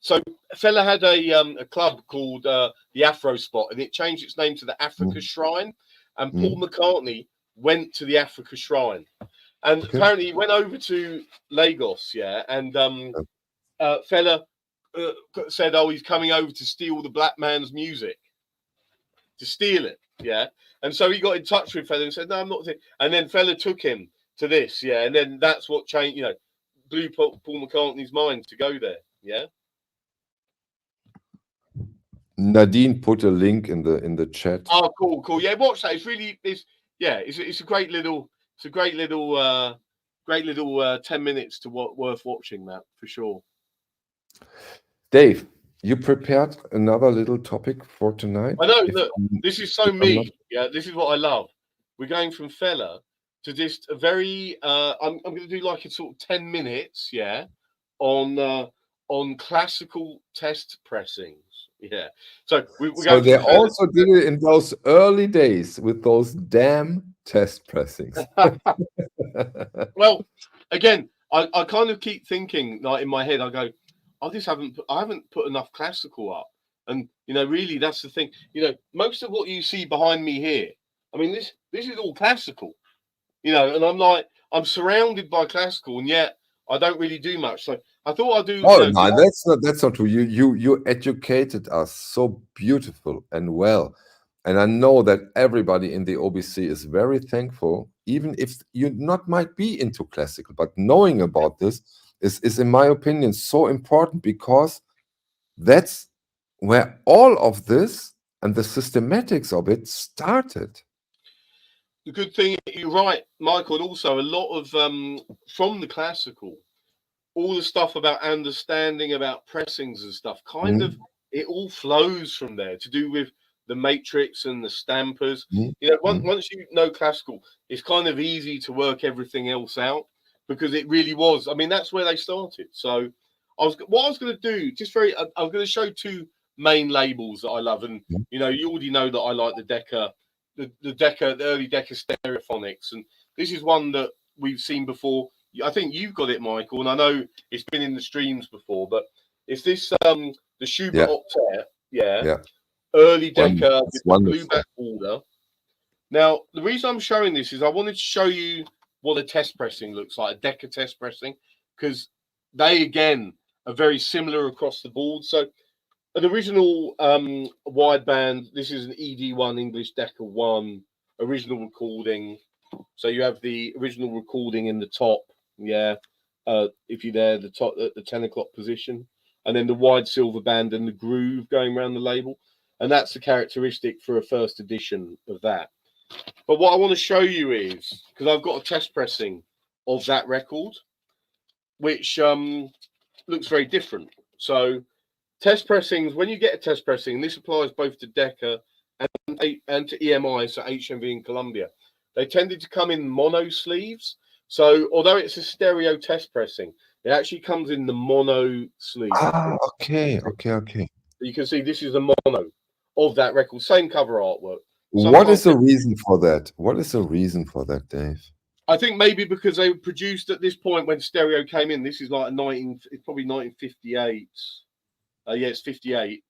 so fella had a club called the Afro Spot, and it changed its name to the Africa Mm, Shrine, and Paul mm, McCartney went to the Africa Shrine, and okay. apparently he went over to Lagos, yeah, and fella said, "Oh, he's coming over to steal the black man's music, to steal it." Yeah, and so he got in touch with Fella and said, "No, I'm not." And then Fella took him to this. Yeah, and then that's what changed. You know, blew Paul McCartney's mind to go there. Yeah. Nadine put a link in the chat. Oh, cool. Yeah, watch that. It's really it's a great little 10 minutes to worth watching that for sure. Dave, you prepared another little topic for tonight? I know. Look, this is so me. Yeah, this is what I love. We're going from Fella to just a very. I'm going to do like a sort of 10 minutes. Yeah, on classical test pressings. Yeah. So we're So going. they also did it in those early days with those damn test pressings. Well, again, I kind of keep thinking, like in my head, I go, I haven't put enough classical up. And you know, really that's the thing. You know, most of what you see behind me here, I mean, this is all classical. You know, and I'm surrounded by classical, and yet I don't really do much. So I thought I'd do. Oh, You know, no, that's not true. You educated us so beautiful and well. And I know that everybody in the OBC is very thankful, even if you not might be into classical, but knowing about this is in my opinion so important, because that's where all of this and the systematics of it started. the good thing, you're right, Michael, and also a lot of from the classical, all the stuff about understanding about pressings and stuff, kind of it all flows from there, to do with the matrix and the stampers. You know, once you know classical, it's kind of easy to work everything else out, because it really was. I mean, that's where they started. So what I was going to do, I'm going to show two main labels that I love, and you know, you already know that I like the Decca, the early Decca Stereophonics, and this is one that we've seen before. I think you've got it, Michael, and I know it's been in the streams before, but it's this the Schubert Octet, early Decca with the blue back border. Now, the reason I'm showing this is I wanted to show you what a test pressing looks like, a Decca test pressing, because they again are very similar across the board. So an original wideband, this is an ED1 English Decca 1 original recording. So you have the original recording in the top, if you're there, the top at the 10 o'clock position, and then the wide silver band and the groove going around the label. And that's the characteristic for a first edition of that. But what I want to show you is, because I've got a test pressing of that record, which looks very different. So test pressings, when you get a test pressing, this applies both to Decca and to EMI, so HMV and Columbia. They tended to come in mono sleeves. So although it's a stereo test pressing, it actually comes in the mono sleeve. Okay. You can see this is a mono of that record, same cover artwork. What is the reason for that? What is the reason for that, Dave? I think maybe because they were produced at this point when stereo came in. This is like it's probably 1958. It's 58.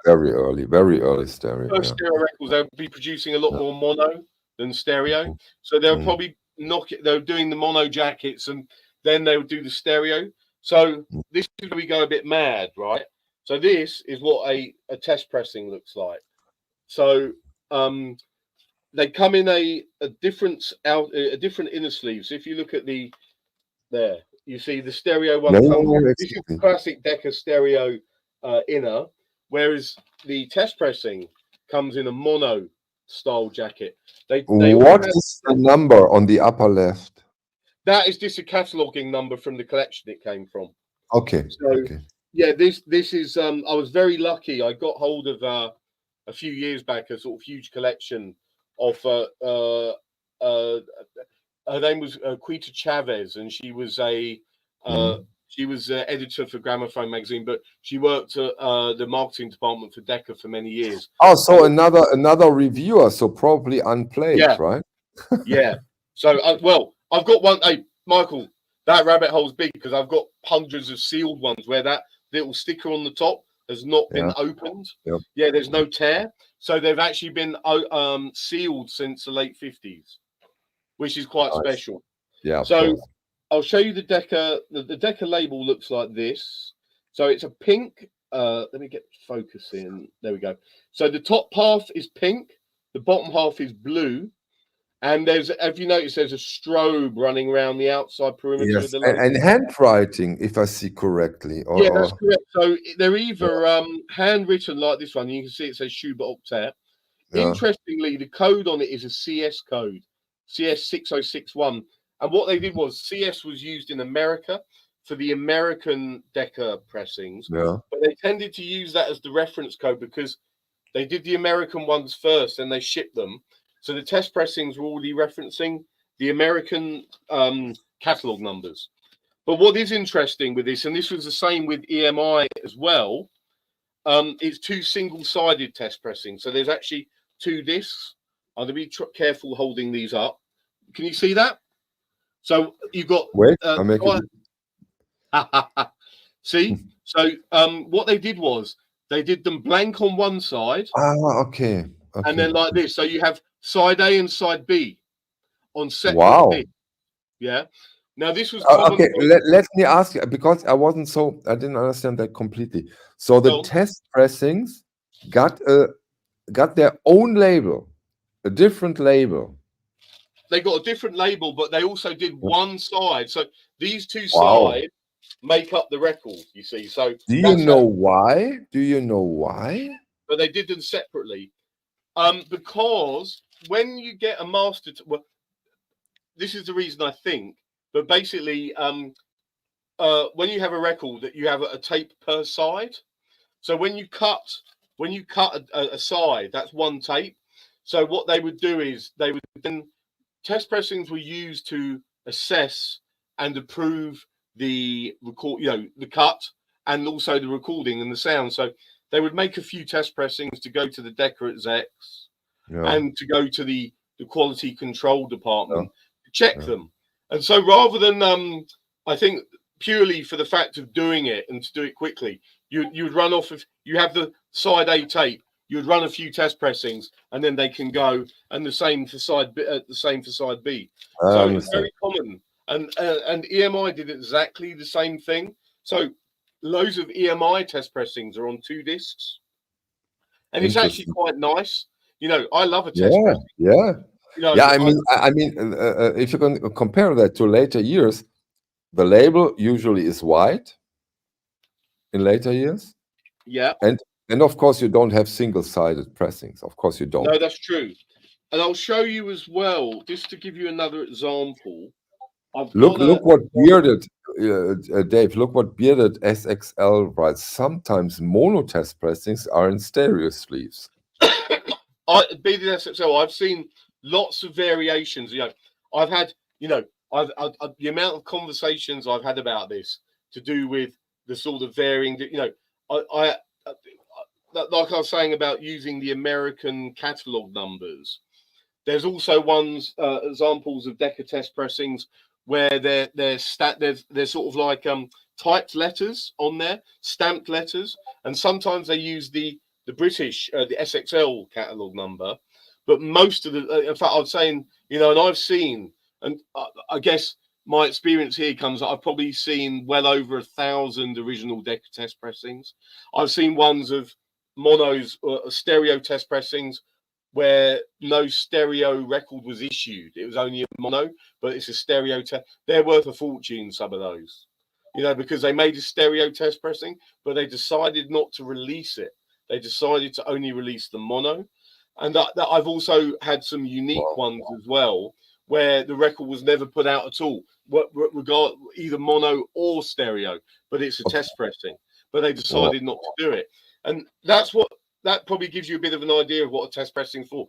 Very early stereo. First stereo records, they'll be producing a lot more mono than stereo. So they'll probably they're doing the mono jackets, and then they would do the stereo. So this is where we go a bit mad, right? So this is what a test pressing looks like. So they come in a different inner sleeve. So if you look at there, you see the stereo one. This is the classic Decca stereo inner, whereas the test pressing comes in a mono style jacket. What is the number on the upper left? That is just a cataloging number from the collection it came from. Okay. So yeah, this is I was very lucky. I got hold of a few years back a sort of huge collection of her name was Quita Chavez, and she was editor for Gramophone magazine, but she worked at the marketing department for Decca for many years. Oh, so another reviewer, so probably unplayed, right? Yeah. So I've got one. Hey, Michael, that rabbit hole's big, because I've got hundreds of sealed ones where that little sticker on the top has not been opened. Yeah, there's no tear. So they've actually been sealed since the late 50s, which is quite special. Yeah. So I'll show you the Decca. The Decca label looks like this. So it's a pink. Let me get focus in. There we go. So the top half is pink, the bottom half is blue, and there's, have you noticed, there's a strobe running around the outside perimeter of Yes, the label? and handwriting, if I see correctly. Yeah, that's correct. So they're either handwritten like this one. You can see it says Schubert octet. Yeah. Interestingly, the code on it is a CS code, CS6061. And what they did was CS was used in America for the American Decca pressings, Yeah. but they tended to use that as the reference code because they did the American ones first and they shipped them. So the test pressings were already referencing the American catalog numbers. But what is interesting with this, and this was the same with EMI as well, it's two single-sided test pressings. So there's actually two discs. I'm going to be careful holding these up. Can you see that? So you've got... Wait, I make it. See? So what they did was they did them blank on one side. Okay. And then like this. So you have side A and side B on separate discs. Yeah. Now this was okay. Let me ask you, because I didn't understand that completely. So the test pressings got their own label, a different label. They got a different label, but they also did one side. So these two sides make up the record, you see. So do you know why? Do you know why? But they did them separately. Because when you get a master, well, this is the reason I think. But basically, when you have a record, that you have a tape per side. So when you cut a side, that's one tape. So what they would do is they would then test pressings were used to assess and approve the record, the cut, and also the recording and the sound. So they would make a few test pressings to go to the Decca at Zex and to go to the quality control department to check them. And so rather than, I think, purely for the fact of doing it and to do it quickly, you'd run off, if you have the side A tape, you'd run a few test pressings and then they can go, and the same for side B. So it's very common. And EMI did exactly the same thing. So loads of EMI test pressings are on two discs, and it's actually quite nice. I love a test pressing. Yeah. I mean, if you can compare that to later years, the label usually is white in later years. Yeah. And of course, you don't have single-sided pressings. Of course, you don't. No, that's true. And I'll show you as well, just to give you another example. Look what bearded, Dave. Look what bearded SXL writes. Sometimes mono test pressings are in stereo sleeves. Bearded SXL. I've seen lots of variations. I've had, I've the amount of conversations I've had about this to do with the sort of varying. Like I was saying about using the American catalog numbers. There's also examples of Decca test pressings where they're sort of like typed letters on there, stamped letters, and sometimes they use the British the SXL catalog number, but most of the in fact I'd say, and I've seen, and I guess my experience here comes, I've probably seen well over 1,000 original Decca test pressings. I've seen ones of monos or stereo test pressings where no stereo record was issued. It was only a mono, but it's a stereo test. They're worth a fortune, some of those, because they made a stereo test pressing, but they decided not to release it. They decided to only release the mono. And that I've also had some unique ones as well, where the record was never put out at all, regard either mono or stereo, but it's a test pressing. But they decided not to do it. And that probably gives you a bit of an idea of what a test pressing is for.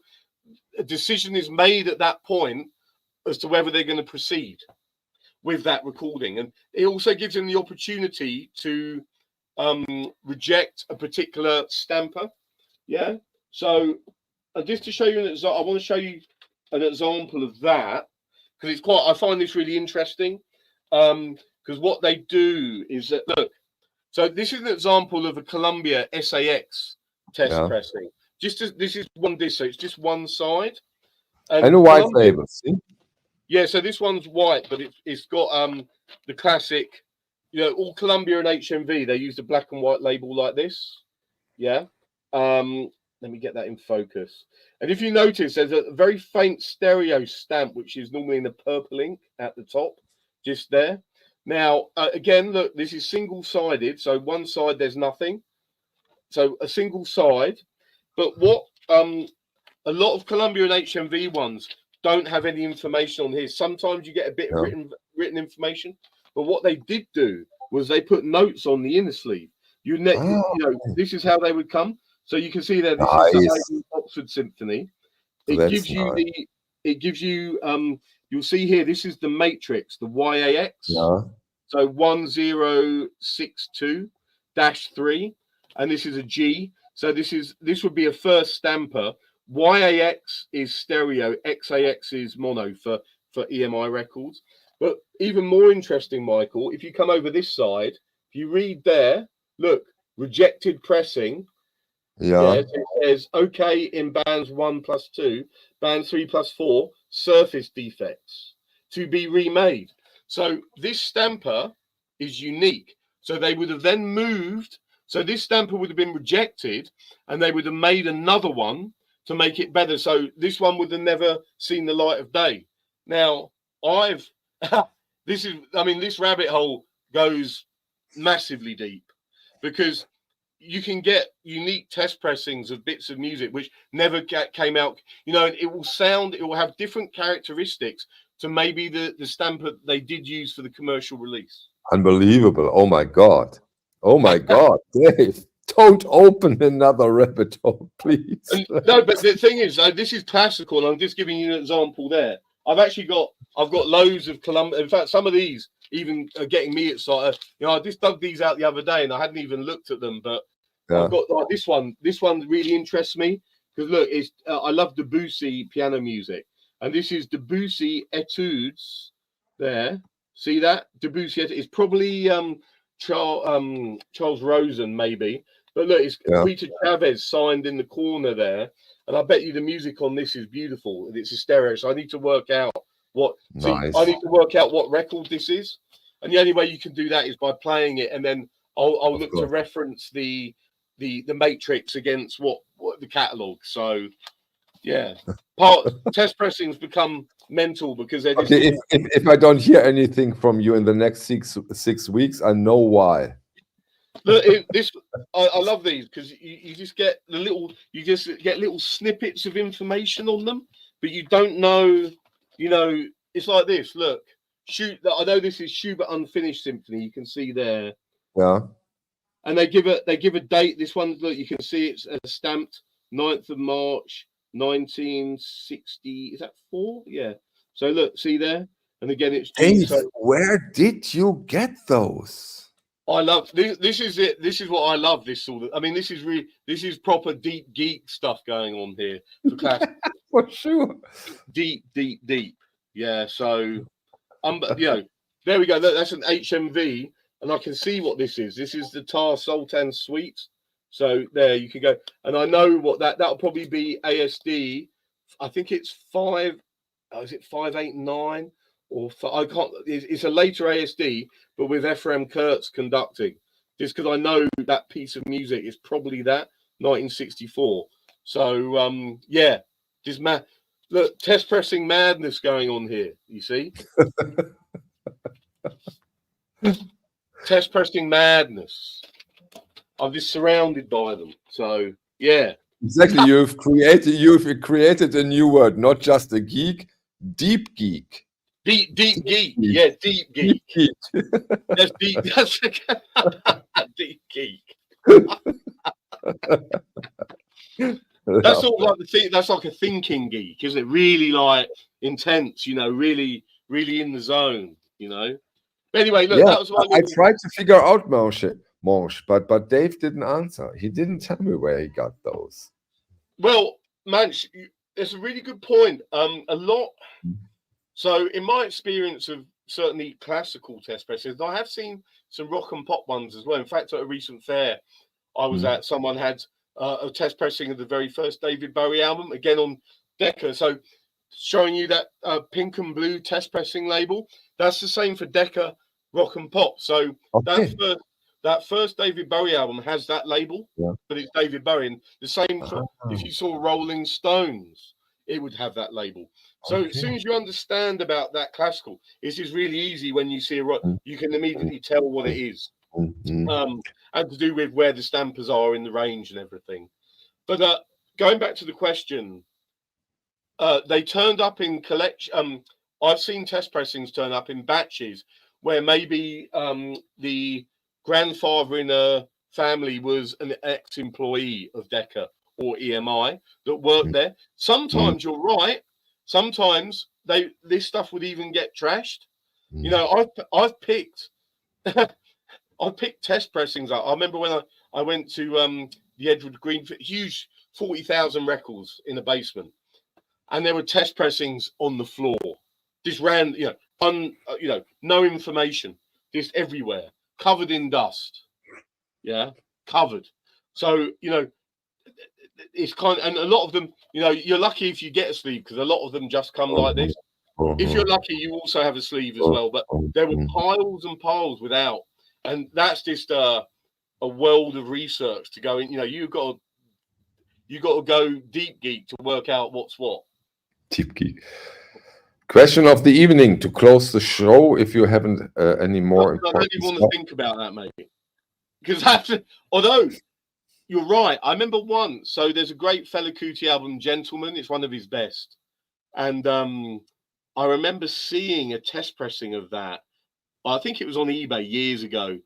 A decision is made at that point as to whether they're going to proceed with that recording. And it also gives them the opportunity to reject a particular stamper. Yeah. So just to show you an example, I want to show you an example of that, because I find this really interesting. Because what they do is that, look, so this is an example of a Columbia SAX test pressing. This is one disc, so it's just one side. And a white label, see? Yeah, so this one's white, but it's got the classic you know, all Columbia and HMV, they used a black and white label like this. Yeah. Let me get that in focus. And if you notice, there's a very faint stereo stamp, which is normally in the purple ink at the top, just there. Now, again, look, this is single-sided. So one side, there's nothing. So a single side. But what a lot of Columbia and HMV ones don't have any information on here. Sometimes you get a bit of written information. But what they did do was they put notes on the inner sleeve. You know, this is how they would come. So you can see there, this is the Oxford Symphony. It gives you you'll see here, this is the matrix, the YAX. Yeah. So 1062-3, and this is a G. So this would be a first stamper. YAX is stereo, XAX is mono for EMI records. But even more interesting, Michael, if you come over this side, if you read there, look, rejected pressing. Yeah. It says okay in bands 1+2, bands 3+4, surface defects to be remade. So this stamper is unique. So they would have then moved. So this stamper would have been rejected, and they would have made another one to make it better. So this one would have never seen the light of day. Now, this rabbit hole goes massively deep, because you can get unique test pressings of bits of music which never came out. You know, it will have different characteristics to maybe the stamper they did use for the commercial release. Unbelievable. Oh my God. Oh my God, Dave. Don't open another rabbit hole, please. No, but the thing is, this is classical, and I'm just giving you an example there. I've got loads of Columbia. In fact, some of these even are getting me excited. You know, I just dug these out the other day, and I hadn't even looked at them. But I've got like this one. This one really interests me because look, it's I love Debussy piano music, and this is Debussy Etudes. There, see that Debussy? It's probably Charles Rosen, maybe. But look, it's Peter Chavez signed in the corner there, and I bet you the music on this is beautiful. It's a stereo, so I need to work out what. Nice. I need to work out what record this is, and the only way you can do that is by playing it, and then I'll look to reference the matrix against what the catalog. So yeah, test pressings become mental because they're just. Okay, if I don't hear anything from you in the next 6 weeks, I know why. Look, I love these because you just get little snippets of information on them, but you don't know. You know, it's like this. Look, I know this is Schubert Unfinished Symphony. You can see there. Yeah. And they give a date. This one, look, you can see it's stamped 9th of March, 1960. Is that 4? Yeah. So look, see there, and again it's. Dave, where did you get those? I love this is it. This is what I love. This sort of. I mean, this is proper deep geek stuff going on here for class. For sure. Deep. Yeah. So, you know, there we go. That's an HMV, and I can see what this is. This is the Tar Sultan Suite. So there you can go, and I know what that'll probably be ASD. I think it's 5. Is it 589? Or I can't. It's a later ASD, but with Ephraim Kurtz conducting. Just because I know that piece of music is probably that 1964. So yeah, just look, test pressing madness going on here. You see, test pressing madness. I'm just surrounded by them. So yeah, exactly. You've created a new word, not just a geek, deep geek. Deep geek. Yeah, deep geek. That's deep. That's deep geek. That's sort of like that's like a thinking geek, isn't it? Really like intense, you know, really in the zone, you know. But anyway, look, that was I tried to figure out Monch, but Dave didn't answer. He didn't tell me where he got those. Well, Manch, it's a really good point. A lot. So, in my experience of certainly classical test presses, I have seen some rock and pop ones as well. In fact, at a recent fair I was at, someone had a test pressing of the very first David Bowie album, again on Decca. So, showing you that pink and blue test pressing label. That's the same for Decca rock and pop. So Okay. that first David Bowie album has that label, Yeah. but it's David Bowie. And the same for if you saw Rolling Stones, it would have that label. So as soon as you understand about that classical, it's just really easy when you see a rock, you can immediately tell what it is. And to do with where the stampers are in the range and everything. But going back to the question, they turned up in collection. I've seen test pressings turn up in batches where maybe the grandfather in a family was an ex-employee of Decca or EMI that worked there. Sometimes you're right. Sometimes this stuff would even get trashed. You know, I've picked I picked test pressings up. I remember when I went to the Edward Green, huge 40,000 records in the basement, and there were test pressings on the floor, just ran, no information, just everywhere, covered in dust. Yeah, covered. So it's kind of, and a lot of them, you're lucky if you get a sleeve because a lot of them just come like this. If you're lucky, you also have a sleeve as well. But there were piles and piles without, and that's just a world of research to go in. You've got to go deep geek to work out what's what. Deep geek. Question of the evening to close the show. If you haven't any more, I don't even want to think about that, mate. Because although you're right, I remember once. So there's a great Fela Kuti album, Gentleman. It's one of his best, and I remember seeing a test pressing of that. I think it was on eBay years ago,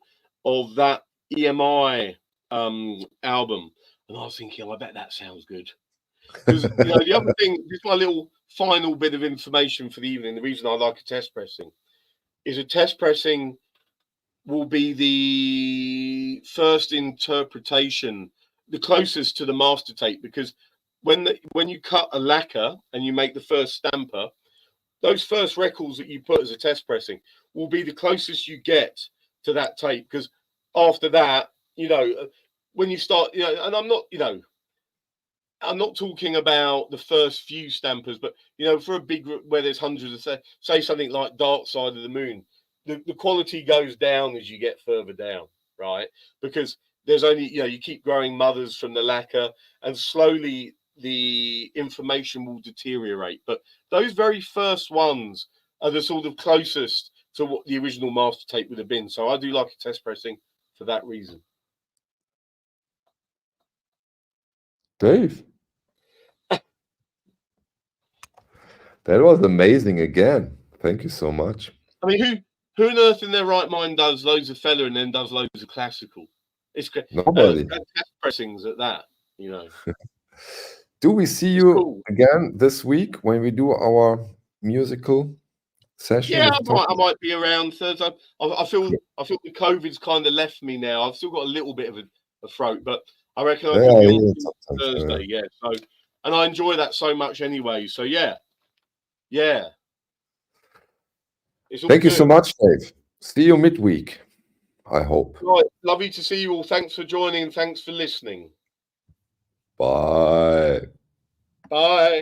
of that EMI album, and I was thinking, I bet that sounds good. Because the other thing, just my little final bit of information for the evening. The reason I like a test pressing is a test pressing will be the first interpretation, the closest to the master tape, because when you cut a lacquer and you make the first stamper, those first records that you put as a test pressing will be the closest you get to that tape. Because after that, when you start, and I'm not talking about the first few stampers, but for a big where there's hundreds of say something like Dark Side of the Moon, the quality goes down as you get further down, right? Because there's only you keep growing mothers from the lacquer, and slowly the information will deteriorate. But those very first ones are the sort of closest to what the original master tape would have been. So I do like a test pressing for that reason. Dave, that was amazing again. Thank you so much. I mean, who on earth in their right mind does loads of Fela and then does loads of classical? It's nobody. Test pressings at that, Do we see you again this week when we do our musical session? Yeah, I might be around Thursday. I feel the COVID's kind of left me now. I've still got a little bit of a throat, but I reckon I will be on Thursday. Yeah. So, and I enjoy that so much anyway. So yeah. Thank you so much, Dave. See you midweek, I hope. Right. Lovely to see you all. Thanks for joining and thanks for listening. Bye. Bye.